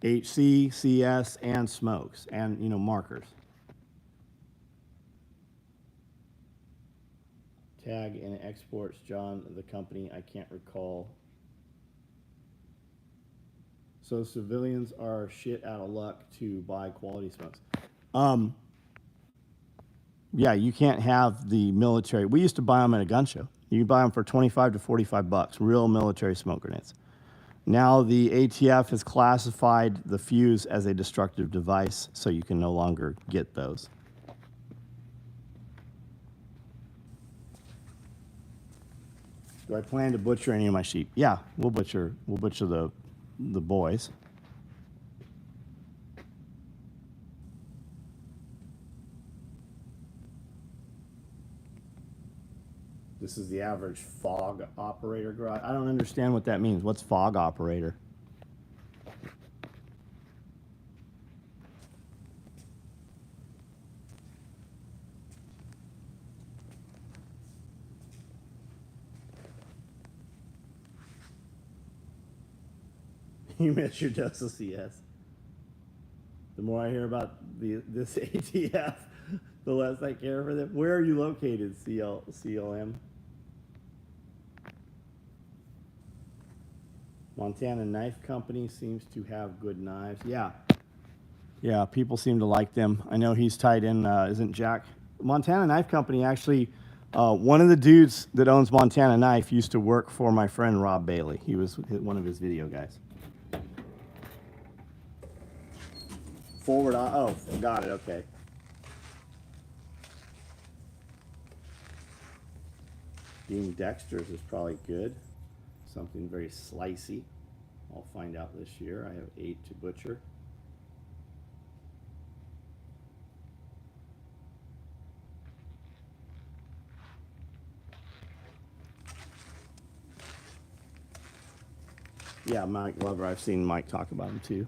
HC, CS, and smokes, and markers. Tag and exports, John, the company, I can't recall. So civilians are shit out of luck to buy quality smokes. Yeah, you can't have the military. We used to buy them at a gun show. You could buy them for 25 to 45 bucks, real military smoke grenades. Now the ATF has classified the fuse as a destructive device, so you can no longer get those. Do I plan to butcher any of my sheep? Yeah, we'll butcher the boys. This is the average fog operator garage. I don't understand what that means. What's fog operator? You miss your dose of CS. The more I hear about this ATF, the less I care for them. Where are you located, CLM? Montana Knife Company seems to have good knives. Yeah, people seem to like them. I know he's tied in, isn't Jack? Montana Knife Company, actually, one of the dudes that owns Montana Knife used to work for my friend Rob Bailey. He was one of his video guys. Forward, oh, got it, okay. Being Dexter's is probably good. Something very slicey. I'll find out this year. I have 8 to butcher. Yeah, Mike Glover. I've seen Mike talk about him too.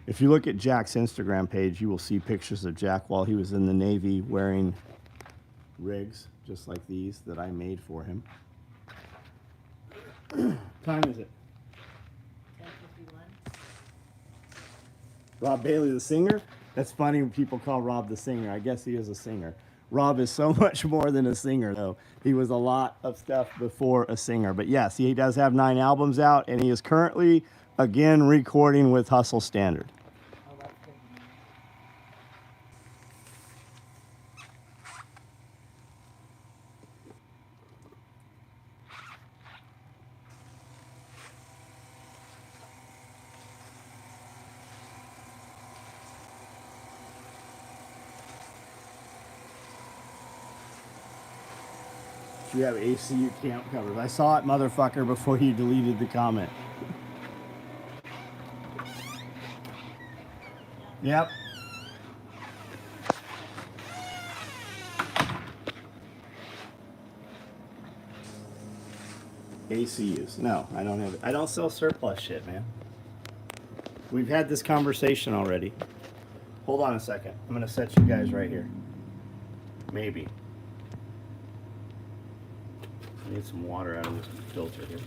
If you look at Jack's Instagram page, you will see pictures of Jack while he was in the Navy wearing rigs just like these that I made for him. Time is it? 10:51. Rob Bailey, the singer? That's funny when people call Rob the singer. I guess he is a singer. Rob is so much more than a singer, though. He was a lot of stuff before a singer. But yes, he does have 9 albums out, and he is currently, again, recording with Hustle Standard. Oh, that's good. You have ACU camp covers. I saw it, motherfucker, before you deleted the comment. Yep. ACUs. No, I don't have it. I don't sell surplus shit, man. We've had this conversation already. Hold on a second. I'm going to set you guys right here. Maybe. I need some water out of this filter here.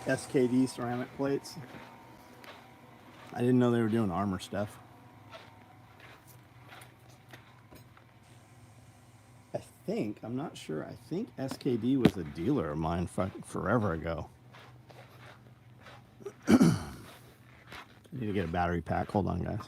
SKD ceramic plates. I didn't know they were doing armor stuff. I'm not sure, I think SKD was a dealer of mine forever ago. I need to get a battery pack. Hold on, guys.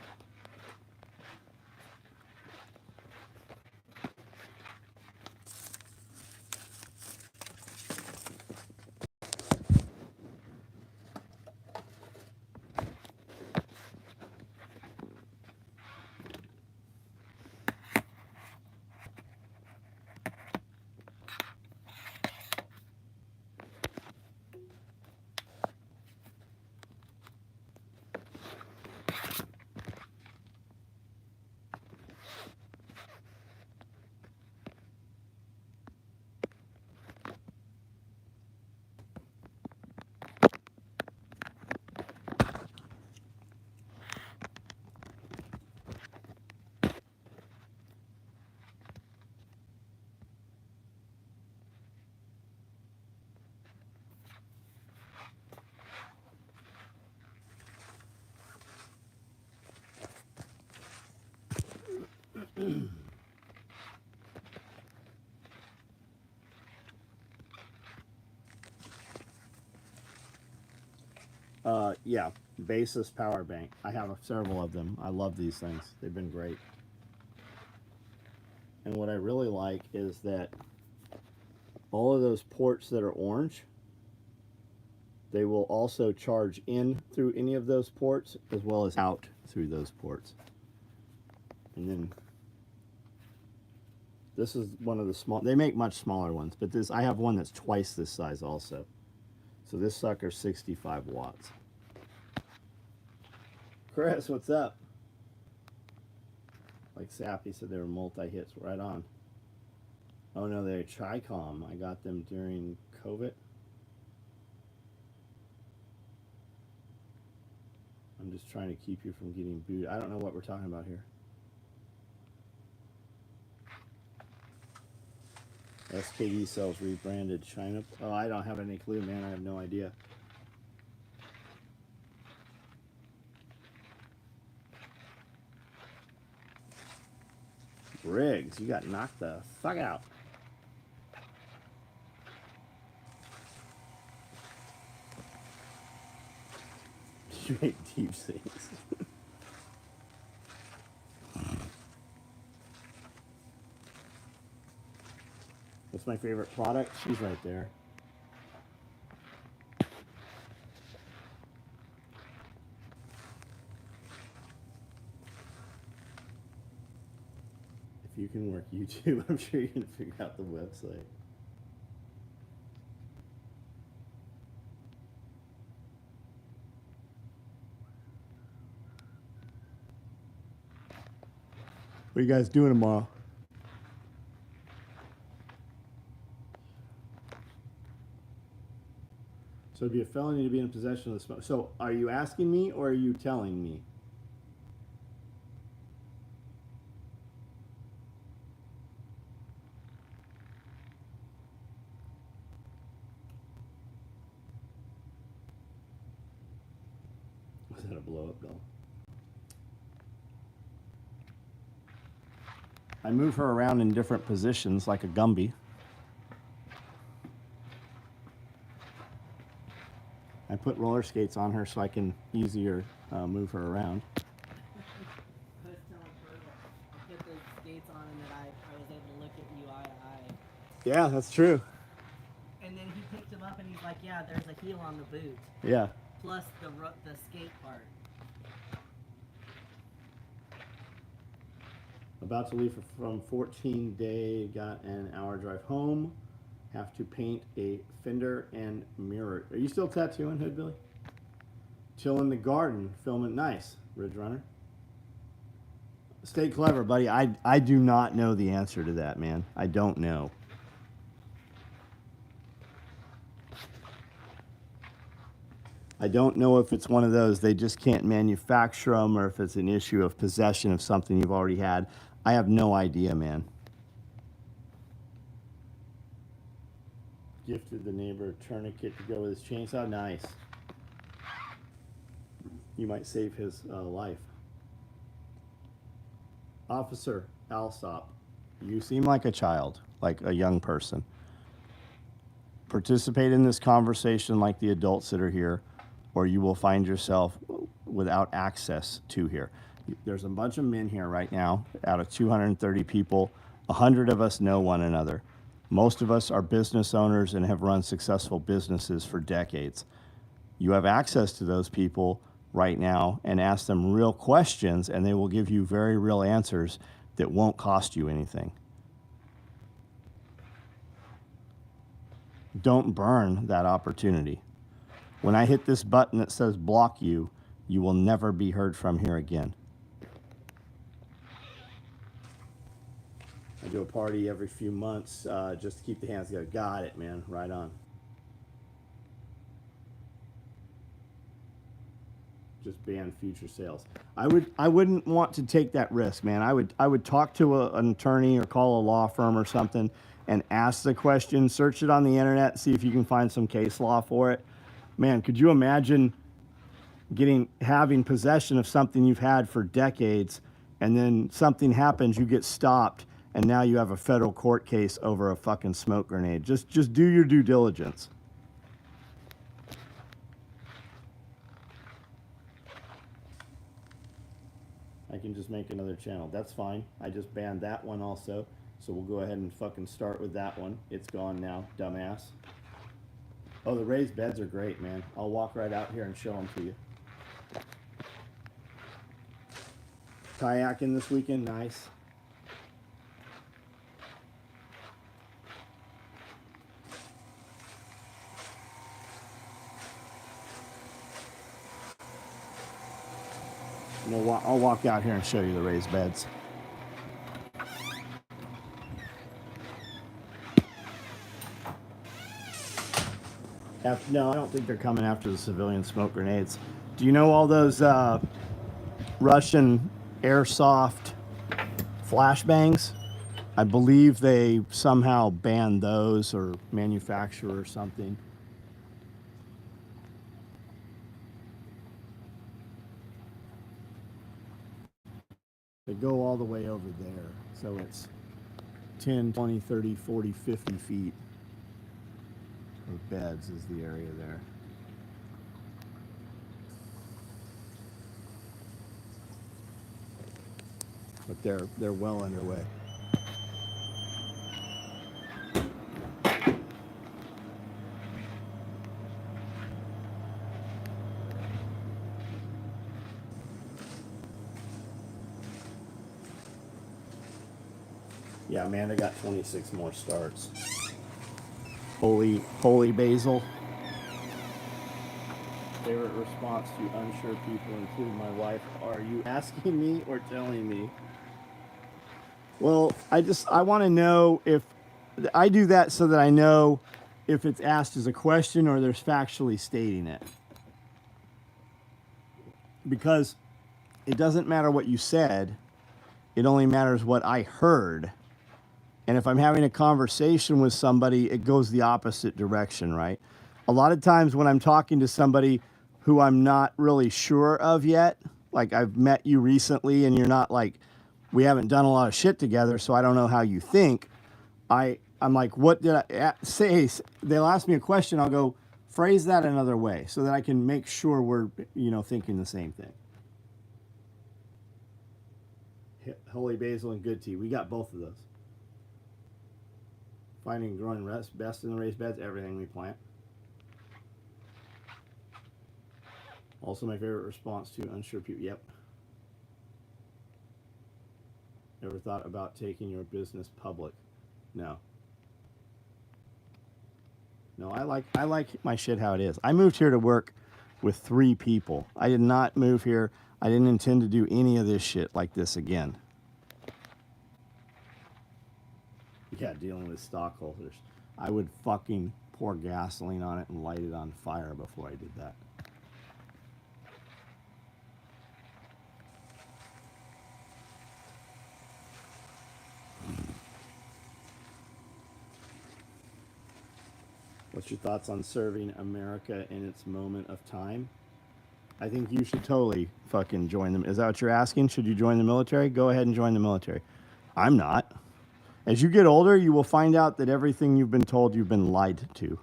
Yeah, Basis power bank. I have several of them. I love these things. They've been great. And what I really like is that all of those ports that are orange, they will also charge in through any of those ports as well as out through those ports. And then this is one of the small, they make much smaller ones, but this, I have one that's twice this size also. So this sucker's 65 watts. Chris, what's up? Like Sappy said, they were multi-hits. Right on. Oh no, they're Tricom. I got them during COVID. I'm just trying to keep you from getting booed. I don't know what we're talking about here. SKD sells rebranded China. Oh, I don't have any clue, man. I have no idea. Briggs, you got knocked the fuck out. Straight deep sinks. What's my favorite product? She's right there. If you can work YouTube, I'm sure you can figure out the website. What are you guys doing tomorrow? So it'd be a felony to be in possession of the smoke. So are you asking me or are you telling me? Was that a blow up doll? I move her around in different positions like a Gumby. I put roller skates on her so I can easier move her around. I was telling Fergal, I put those skates on and that I was able to look at you eye to eye. Yeah, that's true. And then he picked him up and he's like, yeah, there's a heel on the boot. Yeah. Plus the skate part. About to leave from 14-day, got an hour drive home. Have to paint a fender and mirror. Are you still tattooing, Hood Billy? Chill in the garden, filming. Nice, Ridge Runner. Stay clever, buddy. I do not know the answer to that, man. I don't know. I don't know if it's one of those they just can't manufacture them or if it's an issue of possession of something you've already had. I have no idea, man. Gifted the neighbor a tourniquet to go with his chainsaw. Nice. You might save his life. Officer Alsop, you seem like a child, like a young person. Participate in this conversation like the adults that are here, or you will find yourself without access to here. There's a bunch of men here right now. Out of 230 people, 100 of us know one another. Most of us are business owners and have run successful businesses for decades. You have access to those people right now and ask them real questions, and they will give you very real answers that won't cost you anything. Don't burn that opportunity. When I hit this button that says block you, you will never be heard from here again. I do a party every few months just to keep the hands together. Got it, man. Right on. Just ban future sales. I wouldn't want to take that risk, man. I would talk to an attorney or call a law firm or something and ask the question, search it on the internet, see if you can find some case law for it. Man, could you imagine having possession of something you've had for decades, and then something happens, you get stopped, and now you have a federal court case over a fucking smoke grenade? Just do your due diligence. I can just make another channel. That's fine. I just banned that one also. So we'll go ahead and fucking start with that one. It's gone now, dumbass. Oh, the raised beds are great, man. I'll walk right out here and show them to you. Kayaking this weekend, nice. I'll walk out here and show you the raised beds. No, I don't think they're coming after the civilian smoke grenades. Do you know all those Russian airsoft flashbangs? I believe they somehow banned those or manufacture or something. They go all the way over there. So it's 10, 20, 30, 40, 50 feet of beds is the area there. but they're well underway. Yeah, Amanda got 26 more starts. Holy basil. Favorite response to unsure people, including my wife. Are you asking me or telling me? Well, I want to know if I do that so that I know if it's asked as a question or there's factually stating it. Because it doesn't matter what you said, it only matters what I heard. And if I'm having a conversation with somebody, it goes the opposite direction, right? A lot of times when I'm talking to somebody who I'm not really sure of yet, like I've met you recently and you're not like, we haven't done a lot of shit together, so I don't know how you think. I'm like, what did I say? They'll ask me a question, I'll go, phrase that another way so that I can make sure we're, thinking the same thing. Holy basil and good tea. We got both of those. Finding and growing best in the raised beds, everything we plant. Also my favorite response to unsure people. Yep. Ever thought about taking your business public? No. No, I like my shit how it is. I moved here to work with 3 people. I did not move here. I didn't intend to do any of this shit like this again. Yeah, dealing with stockholders. I would fucking pour gasoline on it and light it on fire before I did that. What's your thoughts on serving America in its moment of time? I think you should totally fucking join them. Is that what you're asking? Should you join the military? Go ahead and join the military. I'm not. As you get older, you will find out that everything you've been told, you've been lied to.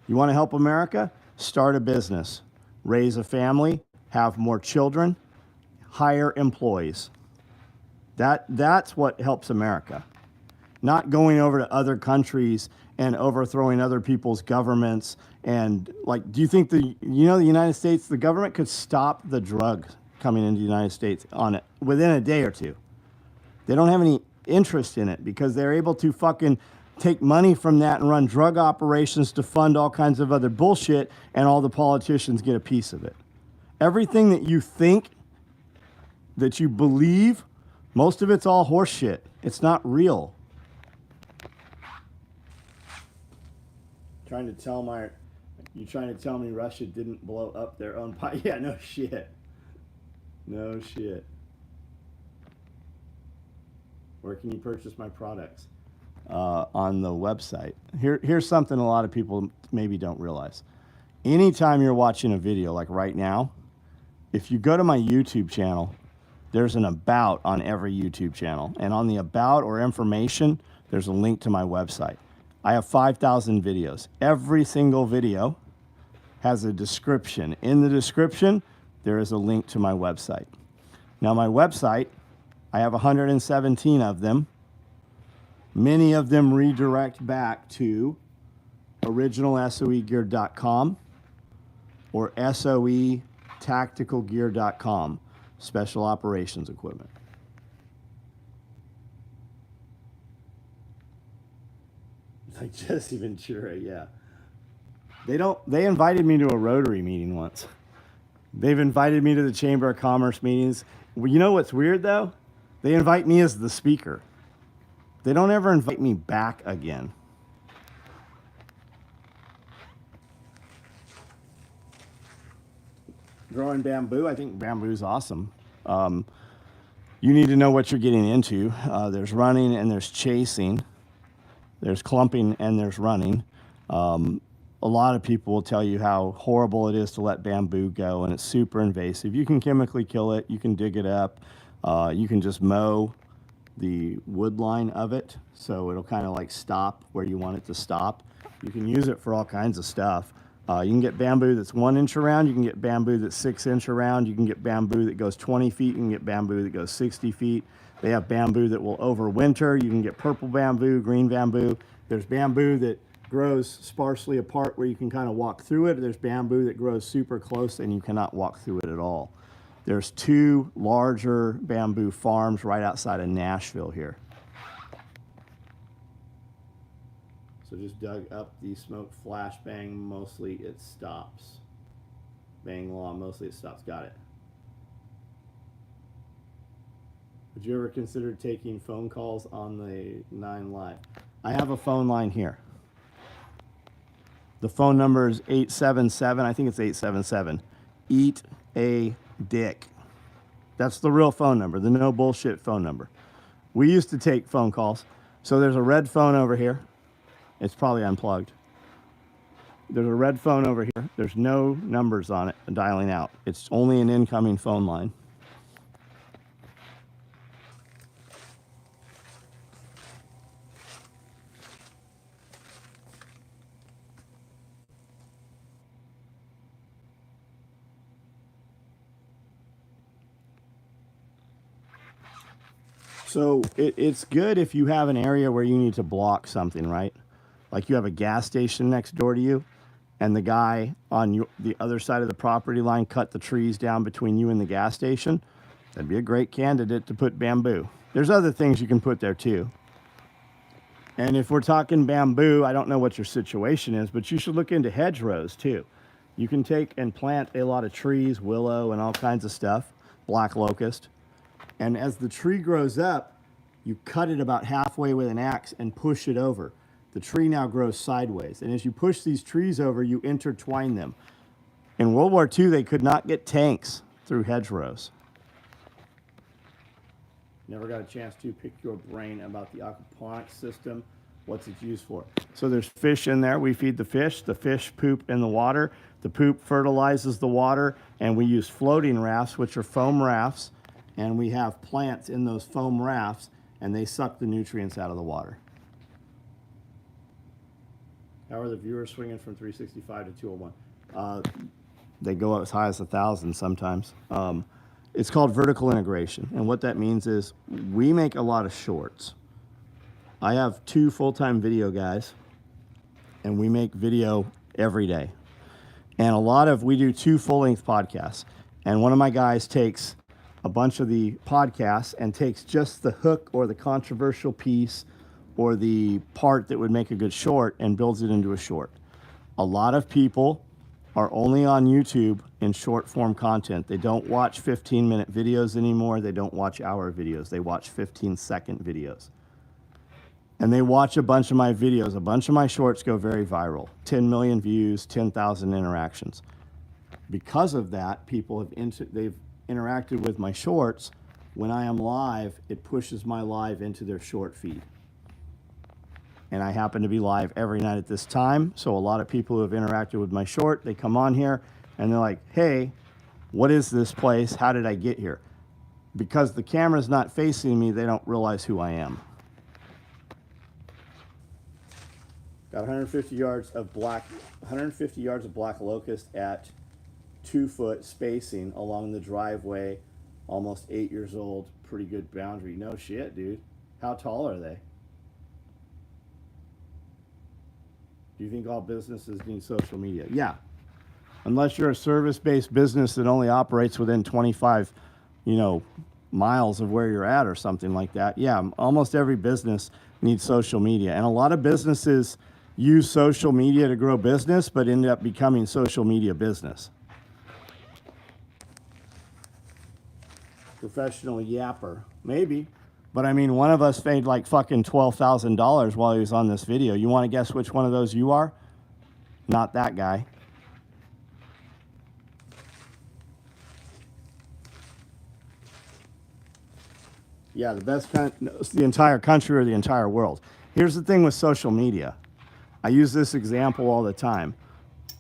You want to help America? Start a business, raise a family, have more children, hire employees. That's what helps America. Not going over to other countries and overthrowing other people's governments. And like, do you think the United States, the government could stop the drugs coming into the United States on it within a day or two? They don't have any interest in it because they're able to fucking take money from that and run drug operations to fund all kinds of other bullshit, and all the politicians get a piece of it. Everything that you think, that you believe, most of it's all horse shit. It's not real. You trying to tell me Russia didn't blow up their own pipe? Yeah, no shit. No shit. Where can you purchase my products? On the website. Here's something a lot of people maybe don't realize. Anytime you're watching a video, like right now, if you go to my YouTube channel, there's an about on every YouTube channel. And on the about or information, there's a link to my website. I have 5,000 videos. Every single video has a description. In the description, there is a link to my website. Now, my website, I have 117 of them. Many of them redirect back to originalsoegear.com or SOE tacticalgear.com, special operations equipment. Like Jesse Ventura, yeah. They invited me to a Rotary meeting once. They've invited me to the Chamber of Commerce meetings. You know what's weird though? They invite me as the speaker. They don't ever invite me back again. Growing bamboo, I think bamboo's awesome. You need to know what you're getting into. There's running and there's chasing. There's clumping and there's running. A lot of people will tell you how horrible it is to let bamboo go, and it's super invasive. You can chemically kill it. You can dig it up. You can just mow the wood line of it, so it'll kind of like stop where you want it to stop. You can use it for all kinds of stuff. You can get bamboo that's 1 inch around. You can get bamboo that's 6 inch around. You can get bamboo that goes 20 feet. You can get bamboo that goes 60 feet. They have bamboo that will overwinter. You can get purple bamboo, green bamboo. There's bamboo that grows sparsely apart where you can kind of walk through it. There's bamboo that grows super close and you cannot walk through it at all. There's 2 larger bamboo farms right outside of Nashville here. So just dug up the smoke flash bang, mostly it stops. Bang law, mostly it stops. Got it. Would you ever consider taking phone calls on the 9 Live? I have a phone line here. The phone number is 877, I think it's 877. Eat a dick. That's the real phone number, the no bullshit phone number. We used to take phone calls. So there's a red phone over here. It's probably unplugged. There's a red phone over here. There's no numbers on it dialing out. It's only an incoming phone line. So it's good if you have an area where you need to block something, right? Like you have a gas station next door to you, and the guy on the other side of the property line cut the trees down between you and the gas station. That'd be a great candidate to put bamboo. There's other things you can put there too. And if we're talking bamboo, I don't know what your situation is, but you should look into hedgerows too. You can take and plant a lot of trees, willow and all kinds of stuff, black locust. And as the tree grows up, you cut it about halfway with an axe and push it over. The tree now grows sideways. And as you push these trees over, you intertwine them. In World War II, they could not get tanks through hedgerows. Never got a chance to pick your brain about the aquaponics system. What's it used for? So there's fish in there. We feed the fish. The fish poop in the water. The poop fertilizes the water. And we use floating rafts, which are foam rafts. And we have plants in those foam rafts, and they suck the nutrients out of the water. How are the viewers swinging from 365 to 201? They go as high as 1,000 sometimes. It's called vertical integration. And what that means is we make a lot of shorts. I have 2 full-time video guys, and we make video every day. And we do 2 full-length podcasts. And one of my guys takes a bunch of the podcasts and takes just the hook or the controversial piece or the part that would make a good short and builds it into a short. A lot of people are only on YouTube in short form content. They don't watch 15-minute videos anymore. They don't watch hour videos. They watch 15-second videos. And they watch a bunch of my videos. A bunch of my shorts go very viral. 10 million views, 10,000 interactions. Because of that, people they've interacted with my shorts. When I am live, it pushes my live into their short feed. And I happen to be live every night at this time, so a lot of people who have interacted with my short, they come on here and they're like, hey, what is this place? How did I get here? Because the camera's not facing me, they don't realize who I am. Got 150 yards of black locust at 2-foot spacing along the driveway, almost 8 years old, pretty good boundary. No shit, dude. How tall are they? Do you think all businesses need social media? Yeah. Unless you're a service-based business that only operates within 25, miles of where you're at or something like that. Yeah, almost every business needs social media. And a lot of businesses use social media to grow business, but end up becoming social media business. Professional yapper. Maybe. But I mean, one of us paid like fucking $12,000 while he was on this video. You want to guess which one of those you are? Not that guy. Yeah, the best the entire country or the entire world. Here's the thing with social media. I use this example all the time.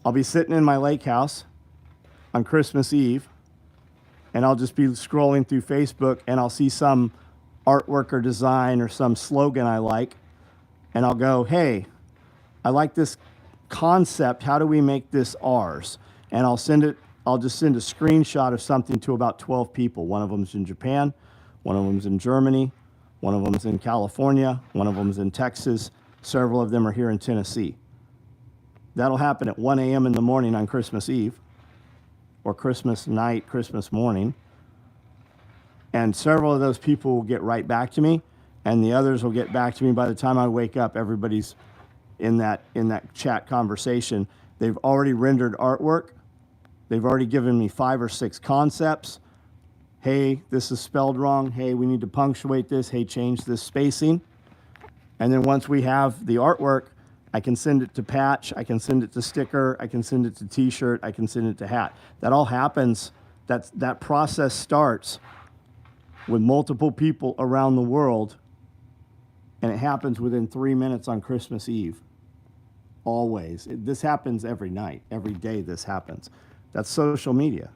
I'll be sitting in my lake house on Christmas Eve, and I'll just be scrolling through Facebook, and I'll see some artwork or design or some slogan I like, and I'll go, hey, I like this concept. How do we make this ours? And I'll just send a screenshot of something to about 12 people. One of them's in Japan, one of them's in Germany, one of them's in California, one of them's in Texas. Several of them are here in Tennessee. That'll happen at 1 a.m. in the morning on Christmas Eve, or Christmas night, Christmas morning. And several of those people will get right back to me, and the others will get back to me by the time I wake up. Everybody's in that chat conversation. They've already rendered artwork. They've already given me 5 or 6 concepts. Hey, this is spelled wrong. Hey, we need to punctuate this. Hey, change this spacing. And then once we have the artwork, I can send it to patch, I can send it to sticker, I can send it to t-shirt, I can send it to hat. That all happens, that process starts with multiple people around the world, and it happens within 3 minutes on Christmas Eve. Always. This happens every night, every day this happens. That's social media.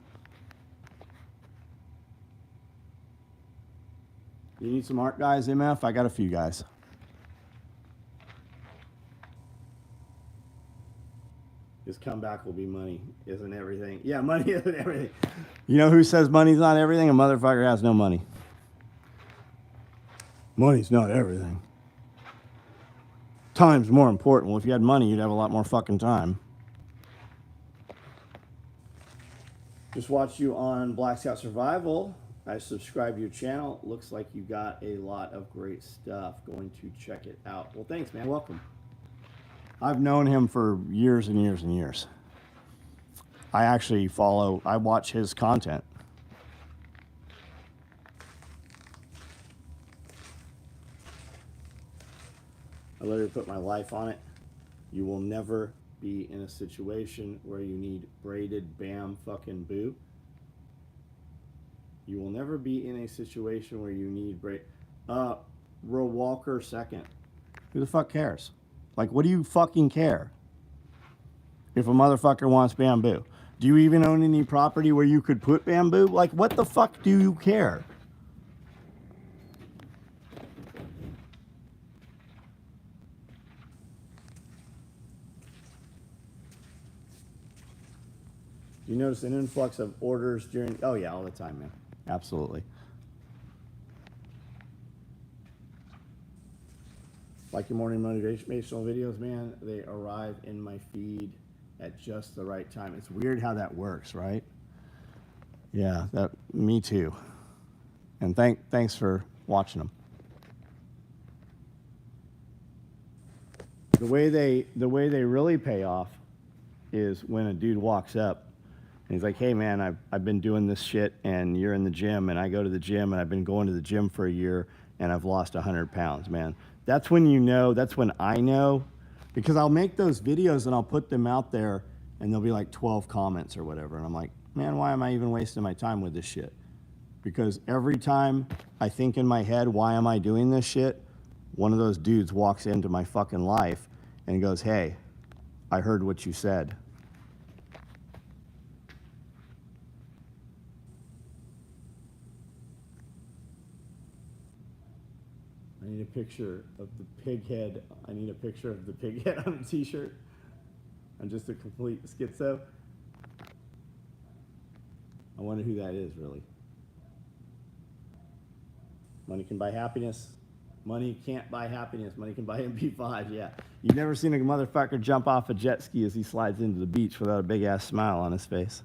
You need some art guys, MF? I got a few guys. His comeback will be money, isn't everything. Yeah, money isn't everything. You know who says money's not everything? A motherfucker has no money. Money's not everything. Time's more important. Well, if you had money, you'd have a lot more fucking time. Just watched you on Black Scout Survival. I subscribed to your channel. Looks like you got a lot of great stuff. Going to check it out. Well, thanks, man. Welcome. I've known him for years and years and years. I watch his content. I literally put my life on it. You will never be in a situation where you need braided bam fucking boo. You will never be in a situation where you need Roe Walker second. Who the fuck cares? Like, what do you fucking care if a motherfucker wants bamboo? Do you even own any property where you could put bamboo? Like, what the fuck do you care? Do you notice an influx of orders during... Oh, yeah, all the time, man. Absolutely. Like your morning motivational videos, man, they arrive in my feed at just the right time. It's weird how that works, right? Yeah, me too. And thanks for watching them. The way they really pay off is when a dude walks up and he's like, "Hey man, I've been doing this shit, and you're in the gym, and I go to the gym, and I've been going to the gym for a year, and I've lost 100 pounds, man." That's when you know, that's when I know, because I'll make those videos and I'll put them out there and there'll be like 12 comments or whatever. And I'm like, man, why am I even wasting my time with this shit? Because every time I think in my head, why am I doing this shit? One of those dudes walks into my fucking life and goes, "Hey, I heard what you said." I need a picture of the pig head. I need a picture of the pig head on a t-shirt. I'm just a complete schizo. I wonder who that is, really. Money can buy happiness. Money can't buy happiness. Money can buy MP5, yeah. You've never seen a motherfucker jump off a jet ski as he slides into the beach without a big-ass smile on his face.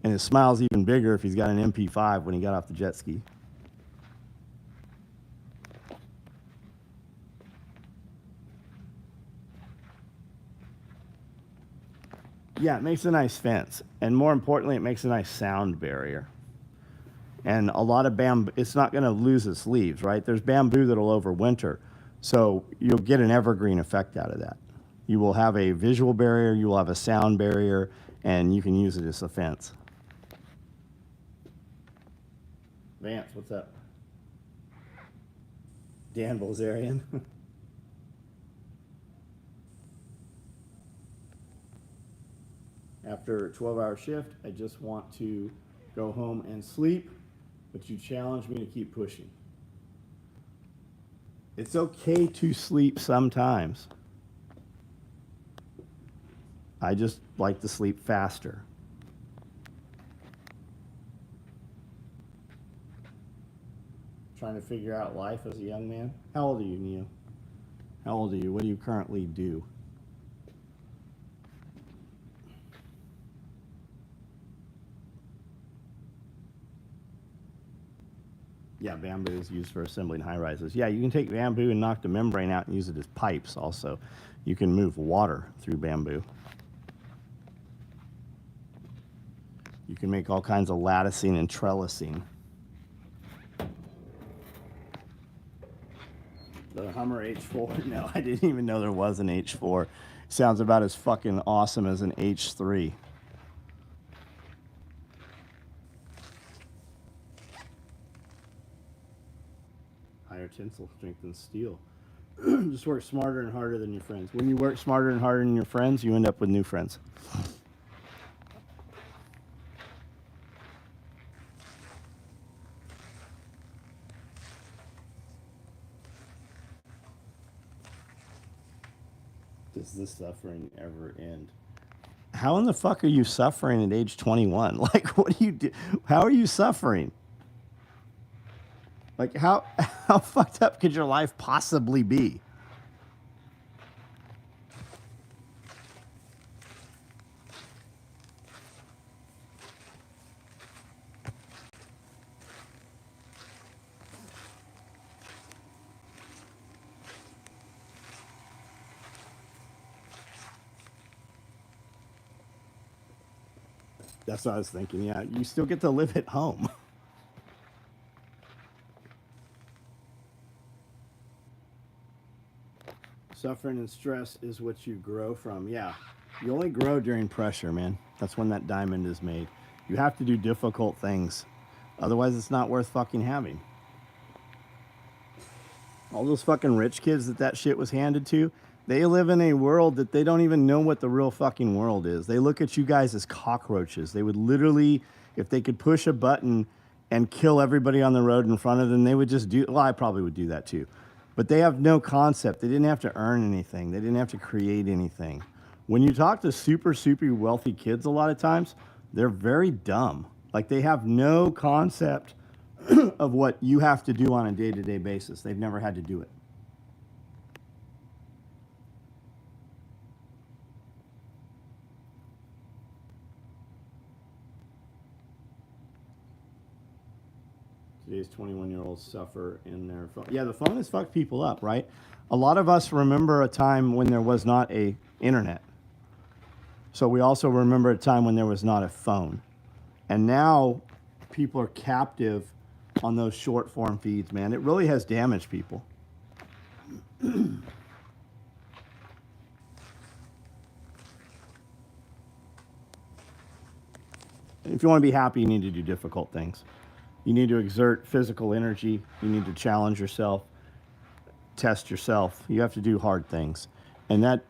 And his smile's even bigger if he's got an MP5 when he got off the jet ski. Yeah, it makes a nice fence. And more importantly, it makes a nice sound barrier. And a lot of bamboo, it's not going to lose its leaves, right? There's bamboo that'll overwinter. So you'll get an evergreen effect out of that. You will have a visual barrier, you will have a sound barrier, and you can use it as a fence. Vance, what's up? Dan Bilzerian. After a 12-hour shift, I just want to go home and sleep, but you challenge me to keep pushing. It's okay to sleep sometimes. I just like to sleep faster. Trying to figure out life as a young man. How old are you, Neo? How old are you? What do you currently do? Yeah, bamboo is used for assembling high rises. Yeah, you can take bamboo and knock the membrane out and use it as pipes also. You can move water through bamboo. You can make all kinds of latticing and trellising. The Hummer H4? No, I didn't even know there was an H4. Sounds about as fucking awesome as an H3. Higher tensile strength than steel. Just work smarter and harder than your friends. When you work smarter and harder than your friends, you end up with new friends. Does this suffering ever end? How in the fuck are you suffering at age 21? Like, what do you do? How are you suffering? Like, how fucked up could your life possibly be? That's what I was thinking. Yeah, you still get to live at home. Suffering and stress is what you grow from. Yeah, you only grow during pressure, man. That's when that diamond is made. You have to do difficult things. Otherwise, it's not worth fucking having. All those fucking rich kids that shit was handed to, they live in a world that they don't even know what the real fucking world is. They look at you guys as cockroaches. They would literally, if they could push a button and kill everybody on the road in front of them, they would just do, well, I probably would do that too. But they have no concept. They didn't have to earn anything. They didn't have to create anything. When you talk to super wealthy kids a lot of times, they're very dumb. Like they have no concept of what you have to do on a day-to-day basis. They've never had to do it. Today's 21-year-olds suffer in their phone. Yeah, the phone has fucked people up, right? A lot of us remember a time when there was not a internet. So we also remember a time when there was not a phone. And now people are captive on those short form feeds, man. It really has damaged people. If you want to be happy, you need to do difficult things. You need to exert physical energy. You need to challenge yourself, test yourself. You have to do hard things. And that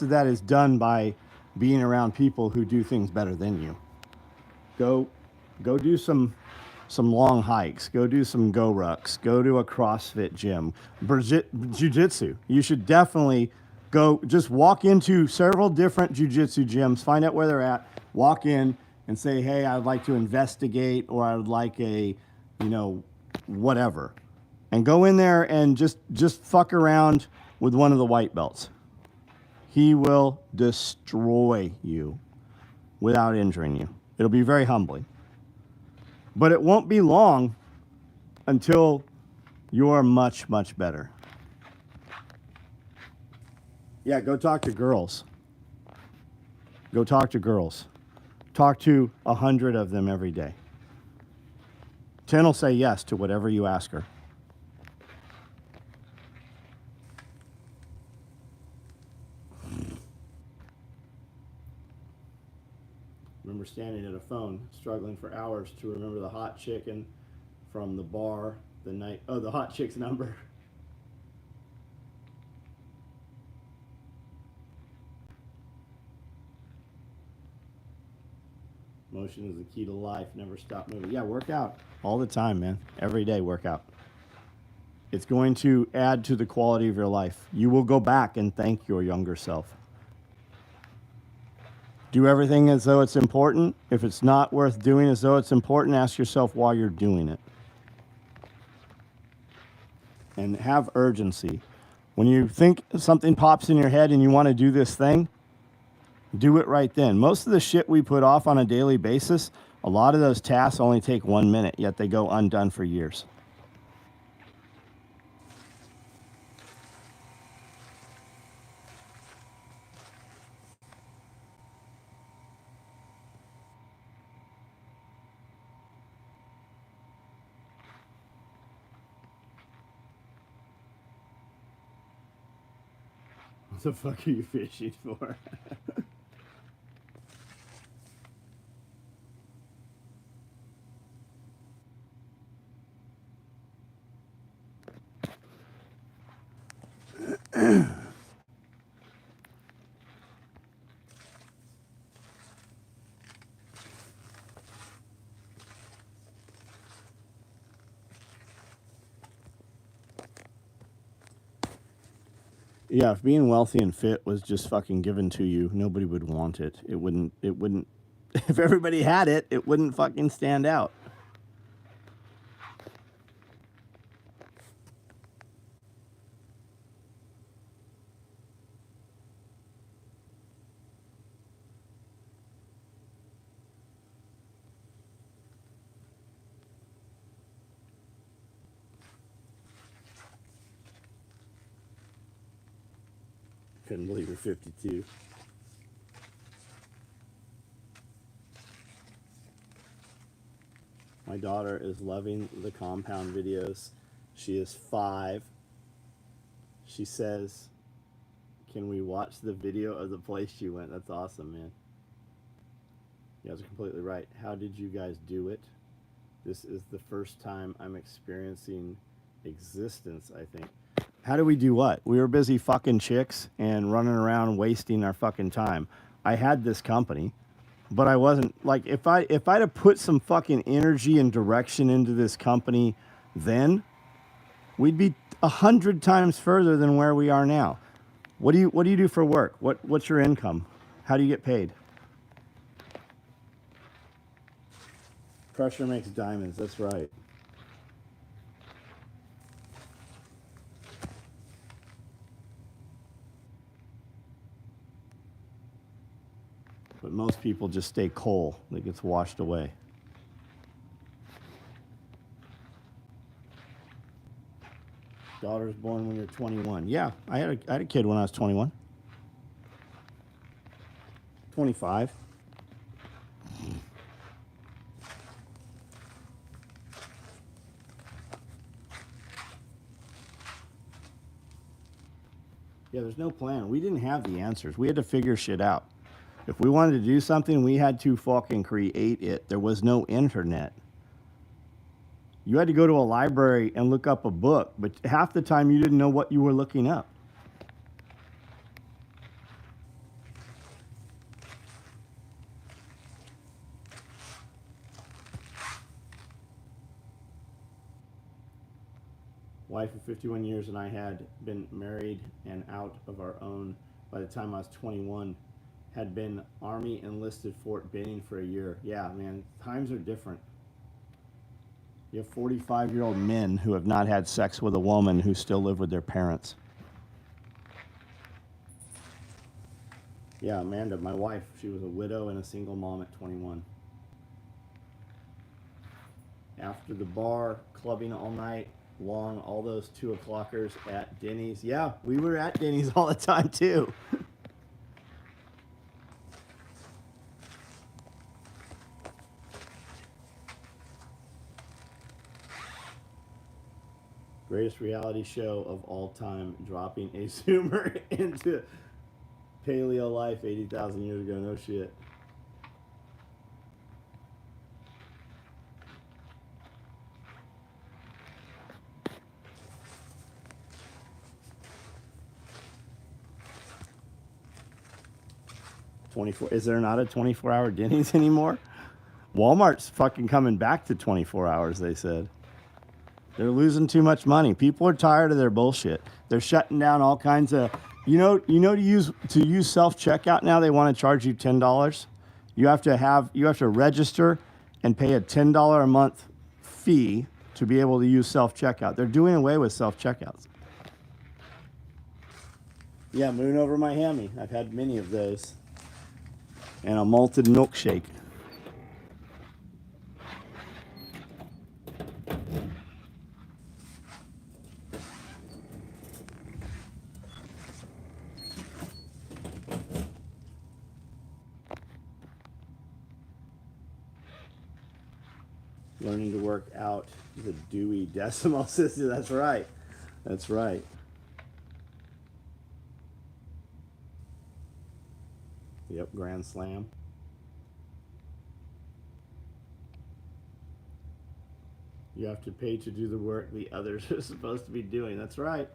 is done by being around people who do things better than you. Go do some long hikes. Go do some go rucks. Go to a CrossFit gym. Jiu-jitsu. You should definitely go just walk into several different jiu-jitsu gyms, find out where they're at, walk in and say, hey, I'd like to investigate, or I would like a, whatever. And go in there and just fuck around with one of the white belts. He will destroy you without injuring you. It'll be very humbling. But it won't be long until you're much, much better. Yeah, go talk to girls. Go talk to girls. Talk to 100 of them every day. 10 will say yes to whatever you ask her. Remember standing at a phone, struggling for hours to remember the hot chicken from the bar the night. Oh, the hot chick's number. Motion is the key to life. Never stop moving. Yeah, work out all the time, man. Every day, work out. It's going to add to the quality of your life. You will go back and thank your younger self. Do everything as though it's important. If it's not worth doing as though it's important, ask yourself why you're doing it. And have urgency. When you think something pops in your head and you want to do this thing, do it right then. Most of the shit we put off on a daily basis, a lot of those tasks only take 1 minute, yet they go undone for years. What the fuck are you fishing for? Yeah, if being wealthy and fit was just fucking given to you, nobody would want it. It wouldn't, if everybody had it, it wouldn't fucking stand out. Couldn't believe you're 52. My daughter is loving the compound videos. She is 5. She says, "Can we watch the video of the place she went?" That's awesome, man. You guys are completely right. How did you guys do it? This is the first time I'm experiencing existence, I think. How do we do what? We were busy fucking chicks and running around wasting our fucking time. I had this company, but I wasn't like if I'd have put some fucking energy and direction into this company then, we'd be 100 times further than where we are now. What do you do for work? What's your income? How do you get paid? Pressure makes diamonds, that's right. But most people just stay coal that gets washed away. Daughter's born when you're 21. Yeah, I had a kid when I was 21. 25. Yeah, there's no plan. We didn't have the answers. We had to figure shit out. If we wanted to do something, we had to fucking create it. There was no internet. You had to go to a library and look up a book, but half the time you didn't know what you were looking up. Wife of 51 years and I had been married and out of our own by the time I was 21. Had been Army enlisted Fort Benning for a year. Yeah, man, times are different. You have 45-year-old men who have not had sex with a woman who still live with their parents. Yeah, Amanda, my wife, she was a widow and a single mom at 21. After the bar, clubbing all night long, all those 2 o'clockers at Denny's. Yeah, we were at Denny's all the time too. Greatest reality show of all time, dropping a zoomer into paleo life 80,000 years ago. No shit. Is there not a 24-hour Denny's anymore? Walmart's fucking coming back to 24 hours, they said. They're losing too much money. People are tired of their bullshit. They're shutting down all kinds of To use self checkout now, they want to charge you $10. You have to register and pay a $10 a month fee to be able to use self checkout. They're doing away with self checkouts. Yeah, moon over my hammy. I've had many of those. And a malted milkshake. Learning to work out the Dewey Decimal System. That's right. That's right. Yep, Grand Slam. You have to pay to do the work the others are supposed to be doing. That's right.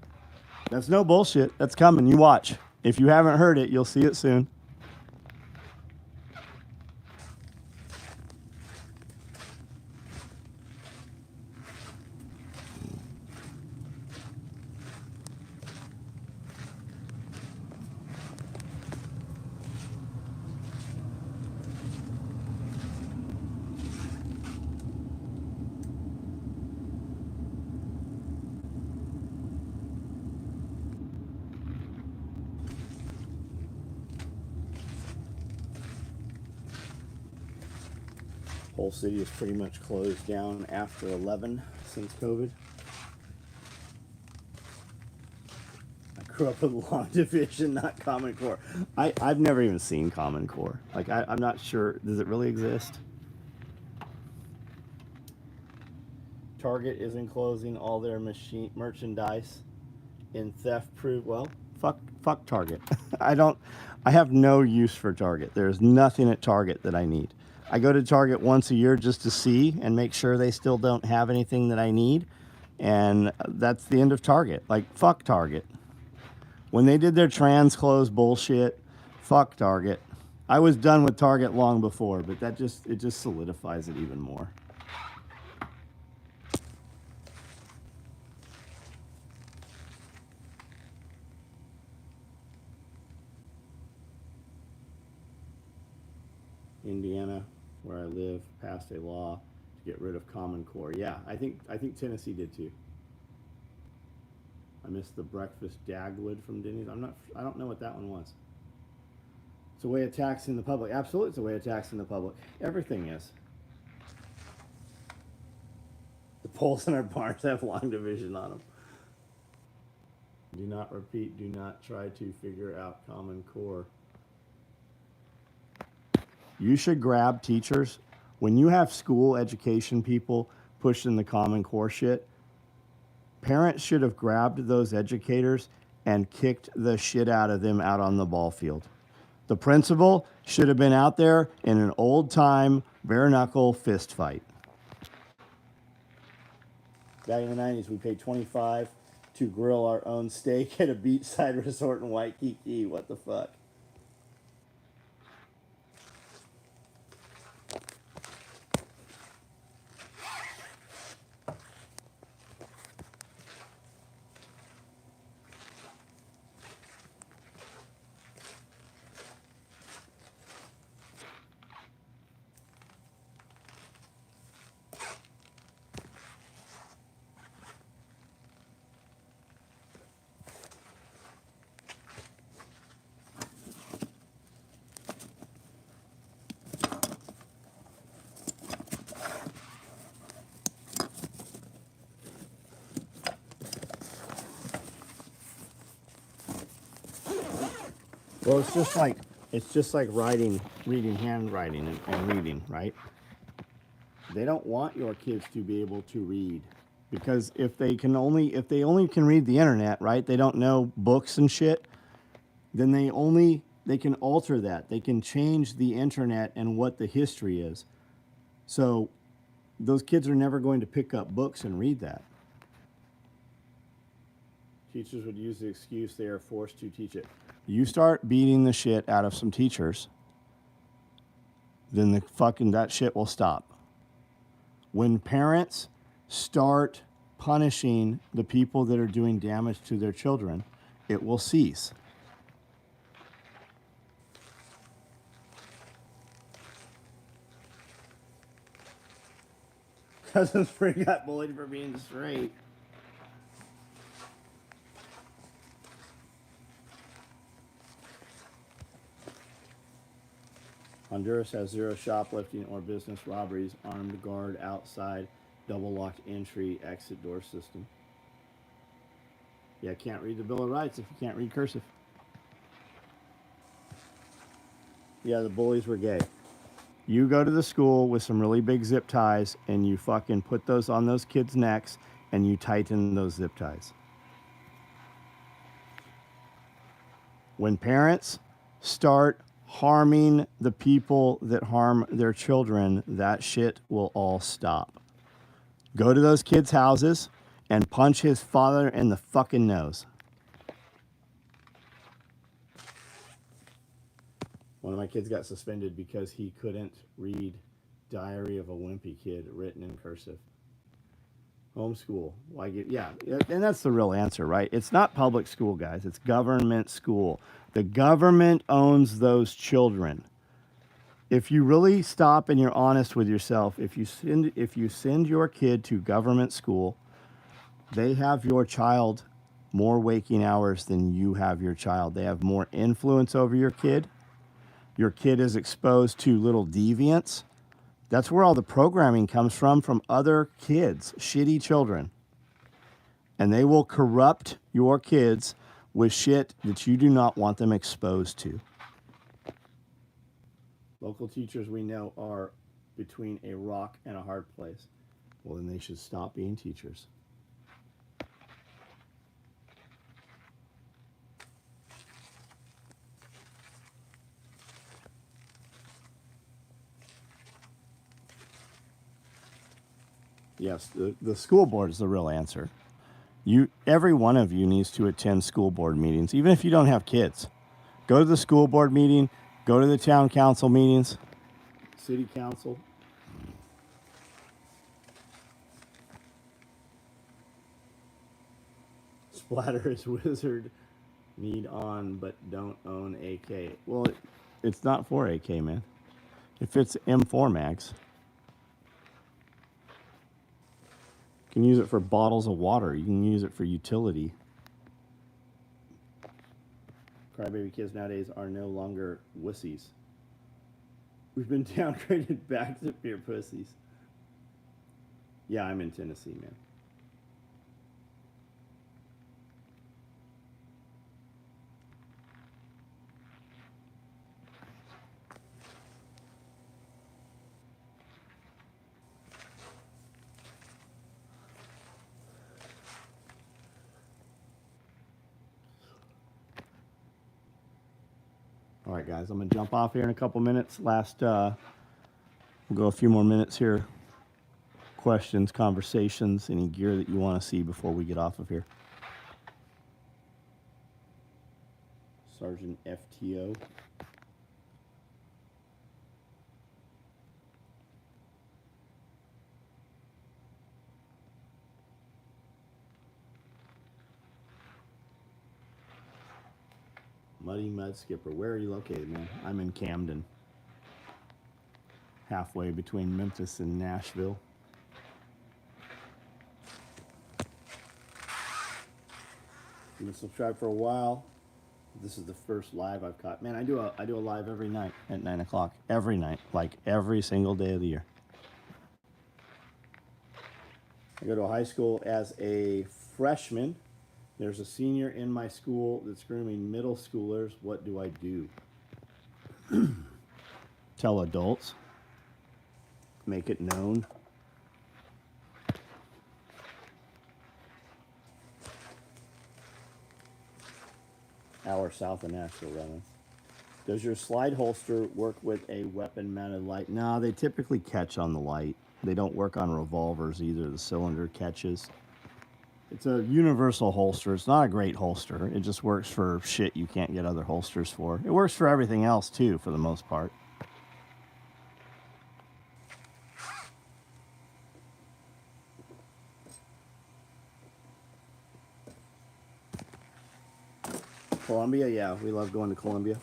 That's no bullshit. That's coming. You watch. If you haven't heard it, you'll see it soon. Whole city is pretty much closed down after 11 since COVID. I grew up with long division, not Common Core. I've never even seen Common Core. Like, I'm not sure. Does it really exist? Target isn't closing all their merchandise in theft proof. Well, fuck Target. I have no use for Target. There's nothing at Target that I need. I go to Target once a year just to see and make sure they still don't have anything that I need. And that's the end of Target. Like, fuck Target. When they did their trans clothes bullshit, fuck Target. I was done with Target long before, but it just solidifies it even more. Indiana, where I live, passed a law to get rid of Common Core. Yeah, I think Tennessee did too. I missed the breakfast Dagwood from Denny's. I don't know what that one was. It's a way of taxing the public. Absolutely, it's a way of taxing the public. Everything is. The poles in our barns have long division on them. Do not repeat. Do not try to figure out Common Core. You should grab teachers. When you have school education people pushing the Common Core shit, parents should have grabbed those educators and kicked the shit out of them out on the ball field. The principal should have been out there in an old-time bare-knuckle fist fight. Back in the 90s, we paid $25 to grill our own steak at a beachside resort in Waikiki. What the fuck? Well, it's just like reading handwriting and reading, right? They don't want your kids to be able to read because if they only can read the internet, right? They don't know books and shit. Then they can alter that. They can change the internet and what the history is. So those kids are never going to pick up books and read that. Teachers would use the excuse they are forced to teach it. You start beating the shit out of some teachers, then that shit will stop. When parents start punishing the people that are doing damage to their children, it will cease. Cousin Spring got bullied for being straight. Honduras has 0 shoplifting or business robberies. Armed guard outside. Double locked entry exit door system. Yeah, can't read the Bill of Rights if you can't read cursive. Yeah, the bullies were gay. You go to the school with some really big zip ties and you fucking put those on those kids' necks and you tighten those zip ties. When parents start harming the people that harm their children, that shit will all stop. Go to those kids' houses and punch his father in the fucking nose. One of my kids got suspended because he couldn't read Diary of a Wimpy Kid written in cursive. Homeschool. Why get, yeah, and that's the real answer, right? It's not public school, guys. It's government school. The government owns those children. If you really stop and you're honest with yourself, if you send your kid to government school, they have your child more waking hours than you have your child. They have more influence over your kid. Your kid is exposed to little deviants. That's where all the programming comes from other kids, shitty children. And they will corrupt your kids with shit that you do not want them exposed to. Local teachers we know are between a rock and a hard place. Well, then they should stop being teachers. Yes, the school board is the real answer. Every one of you needs to attend school board meetings, even if you don't have kids. Go to the school board meeting, go to the town council meetings, city council. Splatter is wizard, need on, but don't own AK. Well, it's not for AK, man. If it's M4 mags. You can use it for bottles of water. You can use it for utility. Crybaby kids nowadays are no longer wussies. We've been downgraded back to pure pussies. Yeah, I'm in Tennessee, man. All right, guys, I'm going to jump off here in a couple minutes. We'll go a few more minutes here. Questions, conversations, any gear that you want to see before we get off of here. Sergeant FTO. Muddy Mud Skipper. Where are you located, man? I'm in Camden. Halfway between Memphis and Nashville. I've been subscribed for a while. This is the first live I've caught. Man, I do a live every night at 9 o'clock. Every night. Like every single day of the year. I go to a high school as a freshman. There's a senior in my school that's grooming middle schoolers. What do I do? Tell adults. Make it known. Hour south of Nashville, rather. Does your slide holster work with a weapon-mounted light? No, they typically catch on the light. They don't work on revolvers either. The cylinder catches. It's a universal holster. It's not a great holster. It just works for shit you can't get other holsters for. It works for everything else, too, for the most part. Columbia, yeah, we love going to Columbia.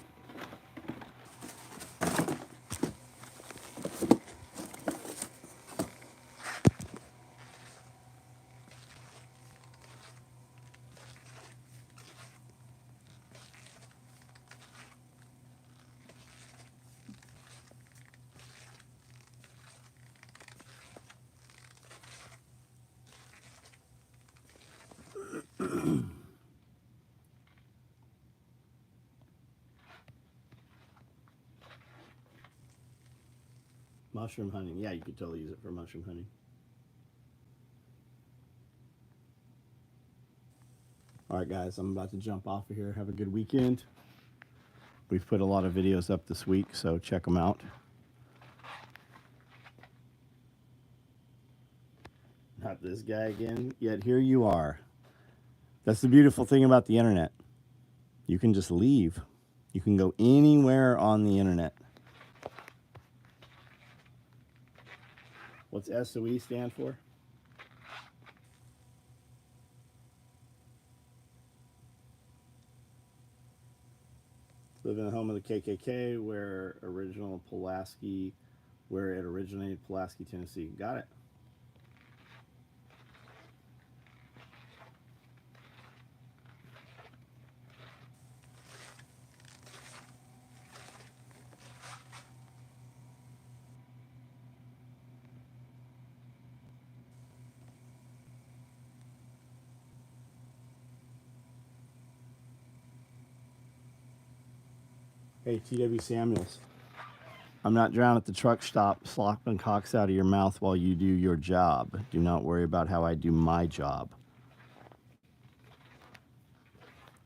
Mushroom hunting. Yeah, you could totally use it for mushroom hunting. All right, guys, I'm about to jump off of here. Have a good weekend. We've put a lot of videos up this week, so check them out. Not this guy again, yet here you are. That's the beautiful thing about the internet. You can just leave. You can go anywhere on the internet. What's SOE stand for? Live in the home of the KKK, where it originated, Pulaski, Tennessee. Got it. Hey, T.W. Samuels. I'm not drowned at the truck stop slopping cocks out of your mouth while you do your job. Do not worry about how I do my job.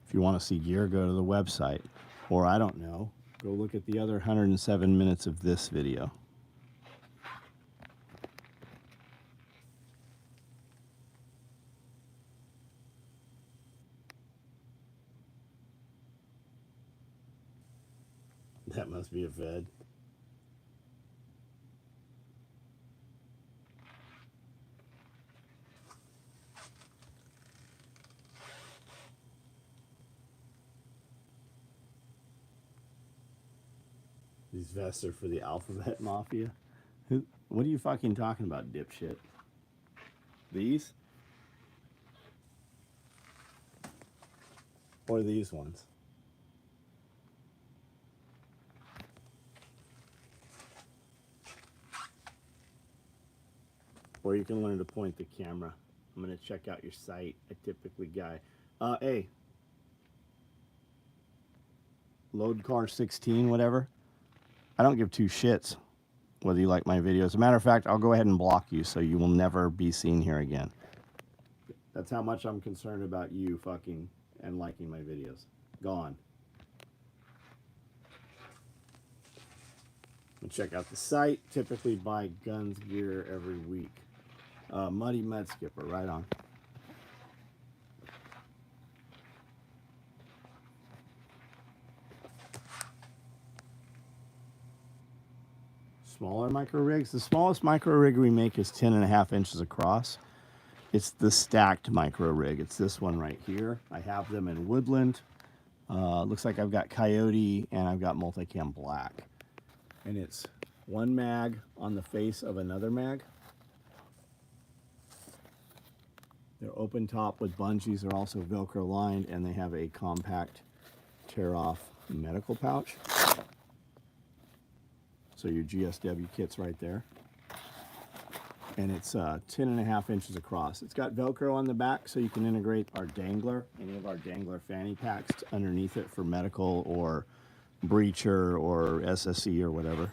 If you want to see gear, go to the website. Or I don't know, go look at the other 107 minutes of this video. That must be a Fed. These vests are for the Alphabet Mafia. What are you fucking talking about, dipshit? These? Or these ones? Or you can learn to point the camera. I'm going to check out your site. I typically guy. Hey. Load car 16, whatever. I don't give two shits whether you like my videos. As a matter of fact, I'll go ahead and block you so you will never be seen here again. That's how much I'm concerned about you fucking and liking my videos. Gone. Check out the site. Typically buy guns gear every week. Muddy Med Skipper, right on. Smaller micro rigs. The smallest micro rig we make is 10.5 inches across. It's the stacked micro rig. It's this one right here. I have them in woodland. Looks like I've got coyote and I've got multicam black. And it's one mag on the face of another mag. They're open top with bungees. They're also Velcro lined, and they have a compact tear off medical pouch. So your GSW kit's right there. And it's 10.5 inches across. It's got Velcro on the back so you can integrate our dangler, any of our dangler fanny packs underneath it for medical or breacher or SSE or whatever.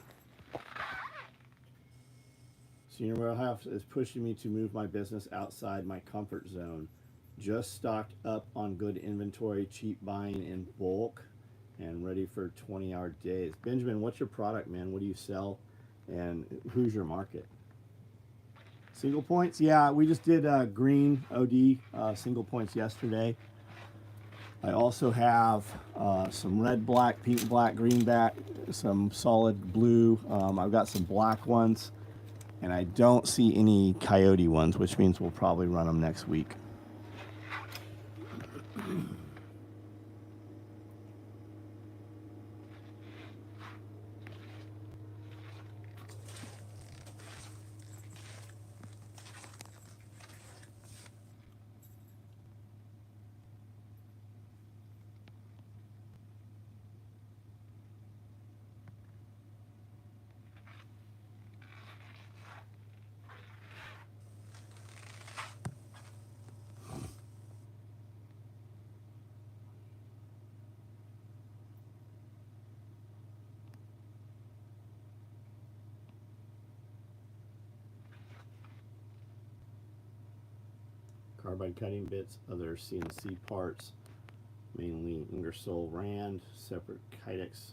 Senior Warehouse is pushing me to move my business outside my comfort zone. Just stocked up on good inventory, cheap buying in bulk, and ready for 20-hour days. Benjamin, what's your product, man? What do you sell, and who's your market? Single points? Yeah, we just did green OD single points yesterday. I also have some red, black, pink, black, green back, some solid blue. I've got some black ones. And I don't see any coyote ones, which means we'll probably run them next week. carbide cutting bits, other CNC parts, mainly Ingersoll Rand, separate Kydex,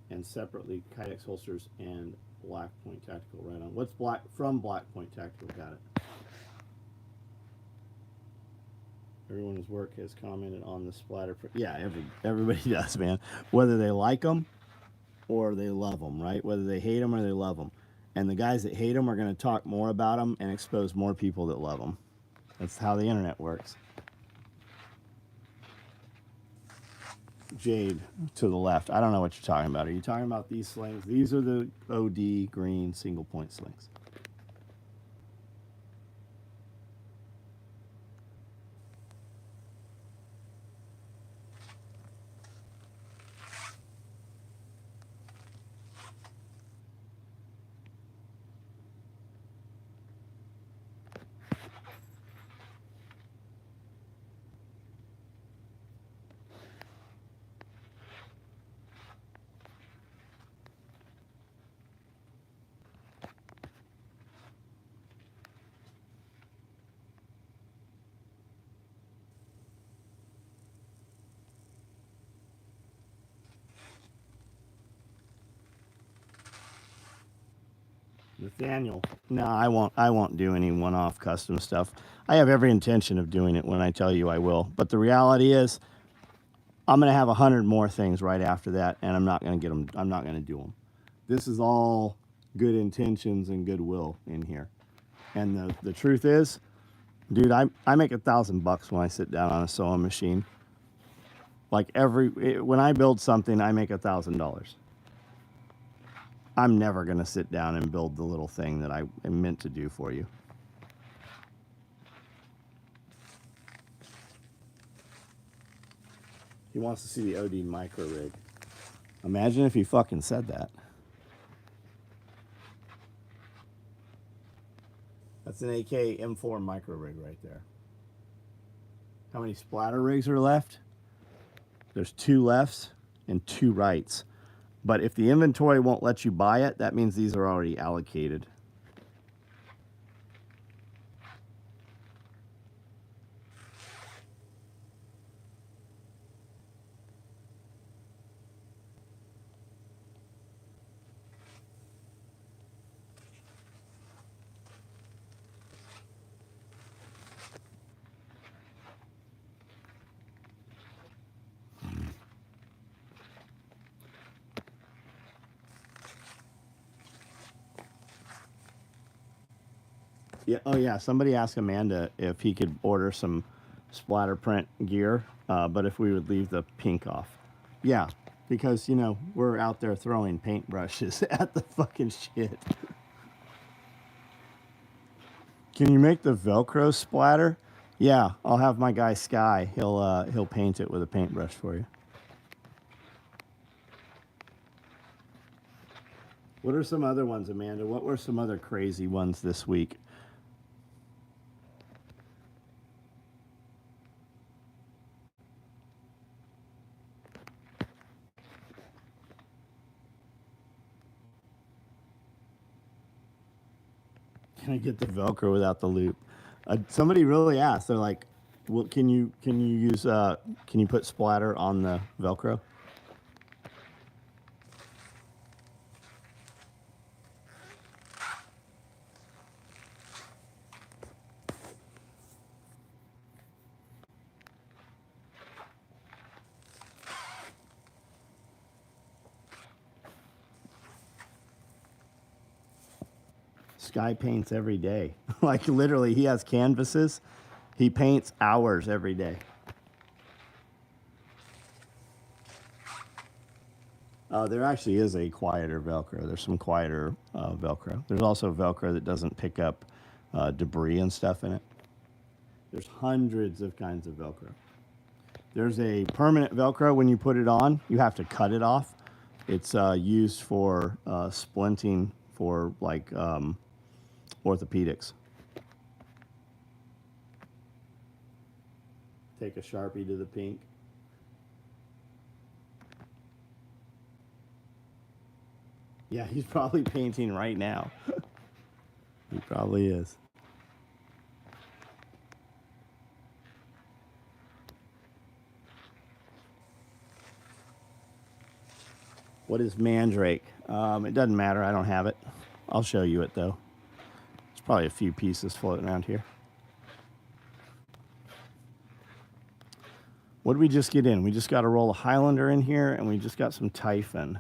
and separately Kydex holsters and Black Point Tactical. Right on. What's Black from Black Point Tactical? Got it. Everyone's work has commented on the splatter. Yeah, everybody does, man. Whether they like them or they love them, right? Whether they hate them or they love them. And the guys that hate them are going to talk more about them and expose more people that love them. That's how the internet works. Jade to the left. I don't know what you're talking about. Are you talking about these slings? These are the OD green single point slings. Nathaniel, no, I won't do any one-off custom stuff. I have every intention of doing it when I tell you I will. But the reality is, I'm going to have 100 more things right after that, and I'm not going to get them. I'm not going to do them. This is all good intentions and goodwill in here. And the truth is, dude, I make $1,000 when I sit down on a sewing machine. Like when I build something, I make $1,000. I'm never going to sit down and build the little thing that I am meant to do for you. He wants to see the OD micro rig. Imagine if he fucking said that. That's an AK M4 micro rig right there. How many splatter rigs are left? There's 2 lefts and 2 rights. But if the inventory won't let you buy it, that means these are already allocated. Yeah. Oh, yeah. Somebody asked Amanda if he could order some splatter print gear, but if we would leave the pink off. Yeah, because, you know, we're out there throwing paintbrushes at the fucking shit. Can you make the Velcro splatter? Yeah, I'll have my guy Sky. He'll paint it with a paintbrush for you. What are some other ones, Amanda? What were some other crazy ones this week? Can I get the Velcro without the loop? Somebody really asked. They're like, "Well, can you put splatter on the Velcro?" Sky paints every day. Like literally, he has canvases. He paints hours every day. There actually is a quieter Velcro. There's some quieter Velcro. There's also Velcro that doesn't pick up debris and stuff in it. There's hundreds of kinds of Velcro. There's a permanent Velcro. When you put it on, you have to cut it off. It's used for splinting for like orthopedics. Take a Sharpie to the pink. Yeah, he's probably painting right now. He probably is. What is mandrake? It doesn't matter. I don't have it. I'll show you it though. There's probably a few pieces floating around here. What did we just get in? We just got a roll of Highlander in here, and we just got some Typhon.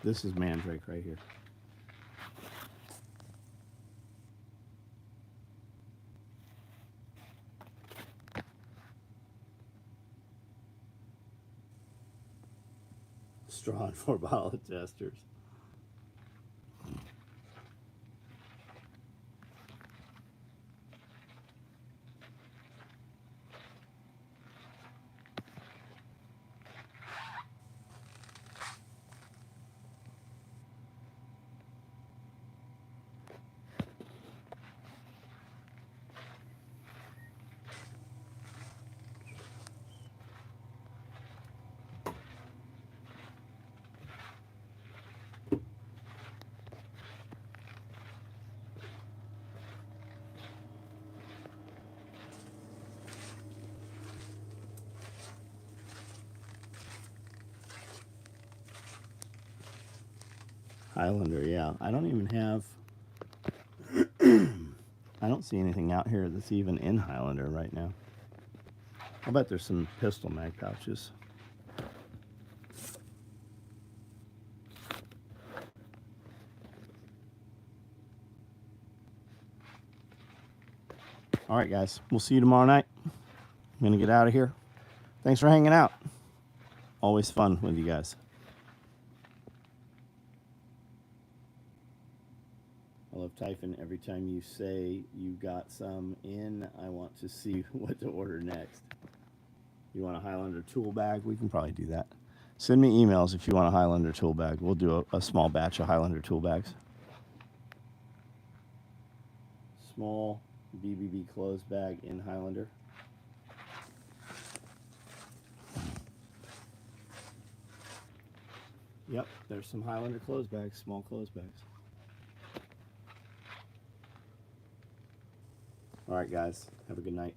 This is mandrake right here. Straw and 4 bottle adjusters. Highlander, yeah. I don't even have... I don't see anything out here that's even in Highlander right now. I bet there's some pistol mag pouches. All right, guys. We'll see you tomorrow night. I'm going to get out of here. Thanks for hanging out. Always fun with you guys. I love Typhon. Every time you say you got some in, I want to see what to order next. You want a Highlander tool bag? We can probably do that. Send me emails if you want a Highlander tool bag. We'll do a small batch of Highlander tool bags. Small BBB clothes bag in Highlander. Yep, there's some Highlander clothes bags, small clothes bags. All right, guys. Have a good night.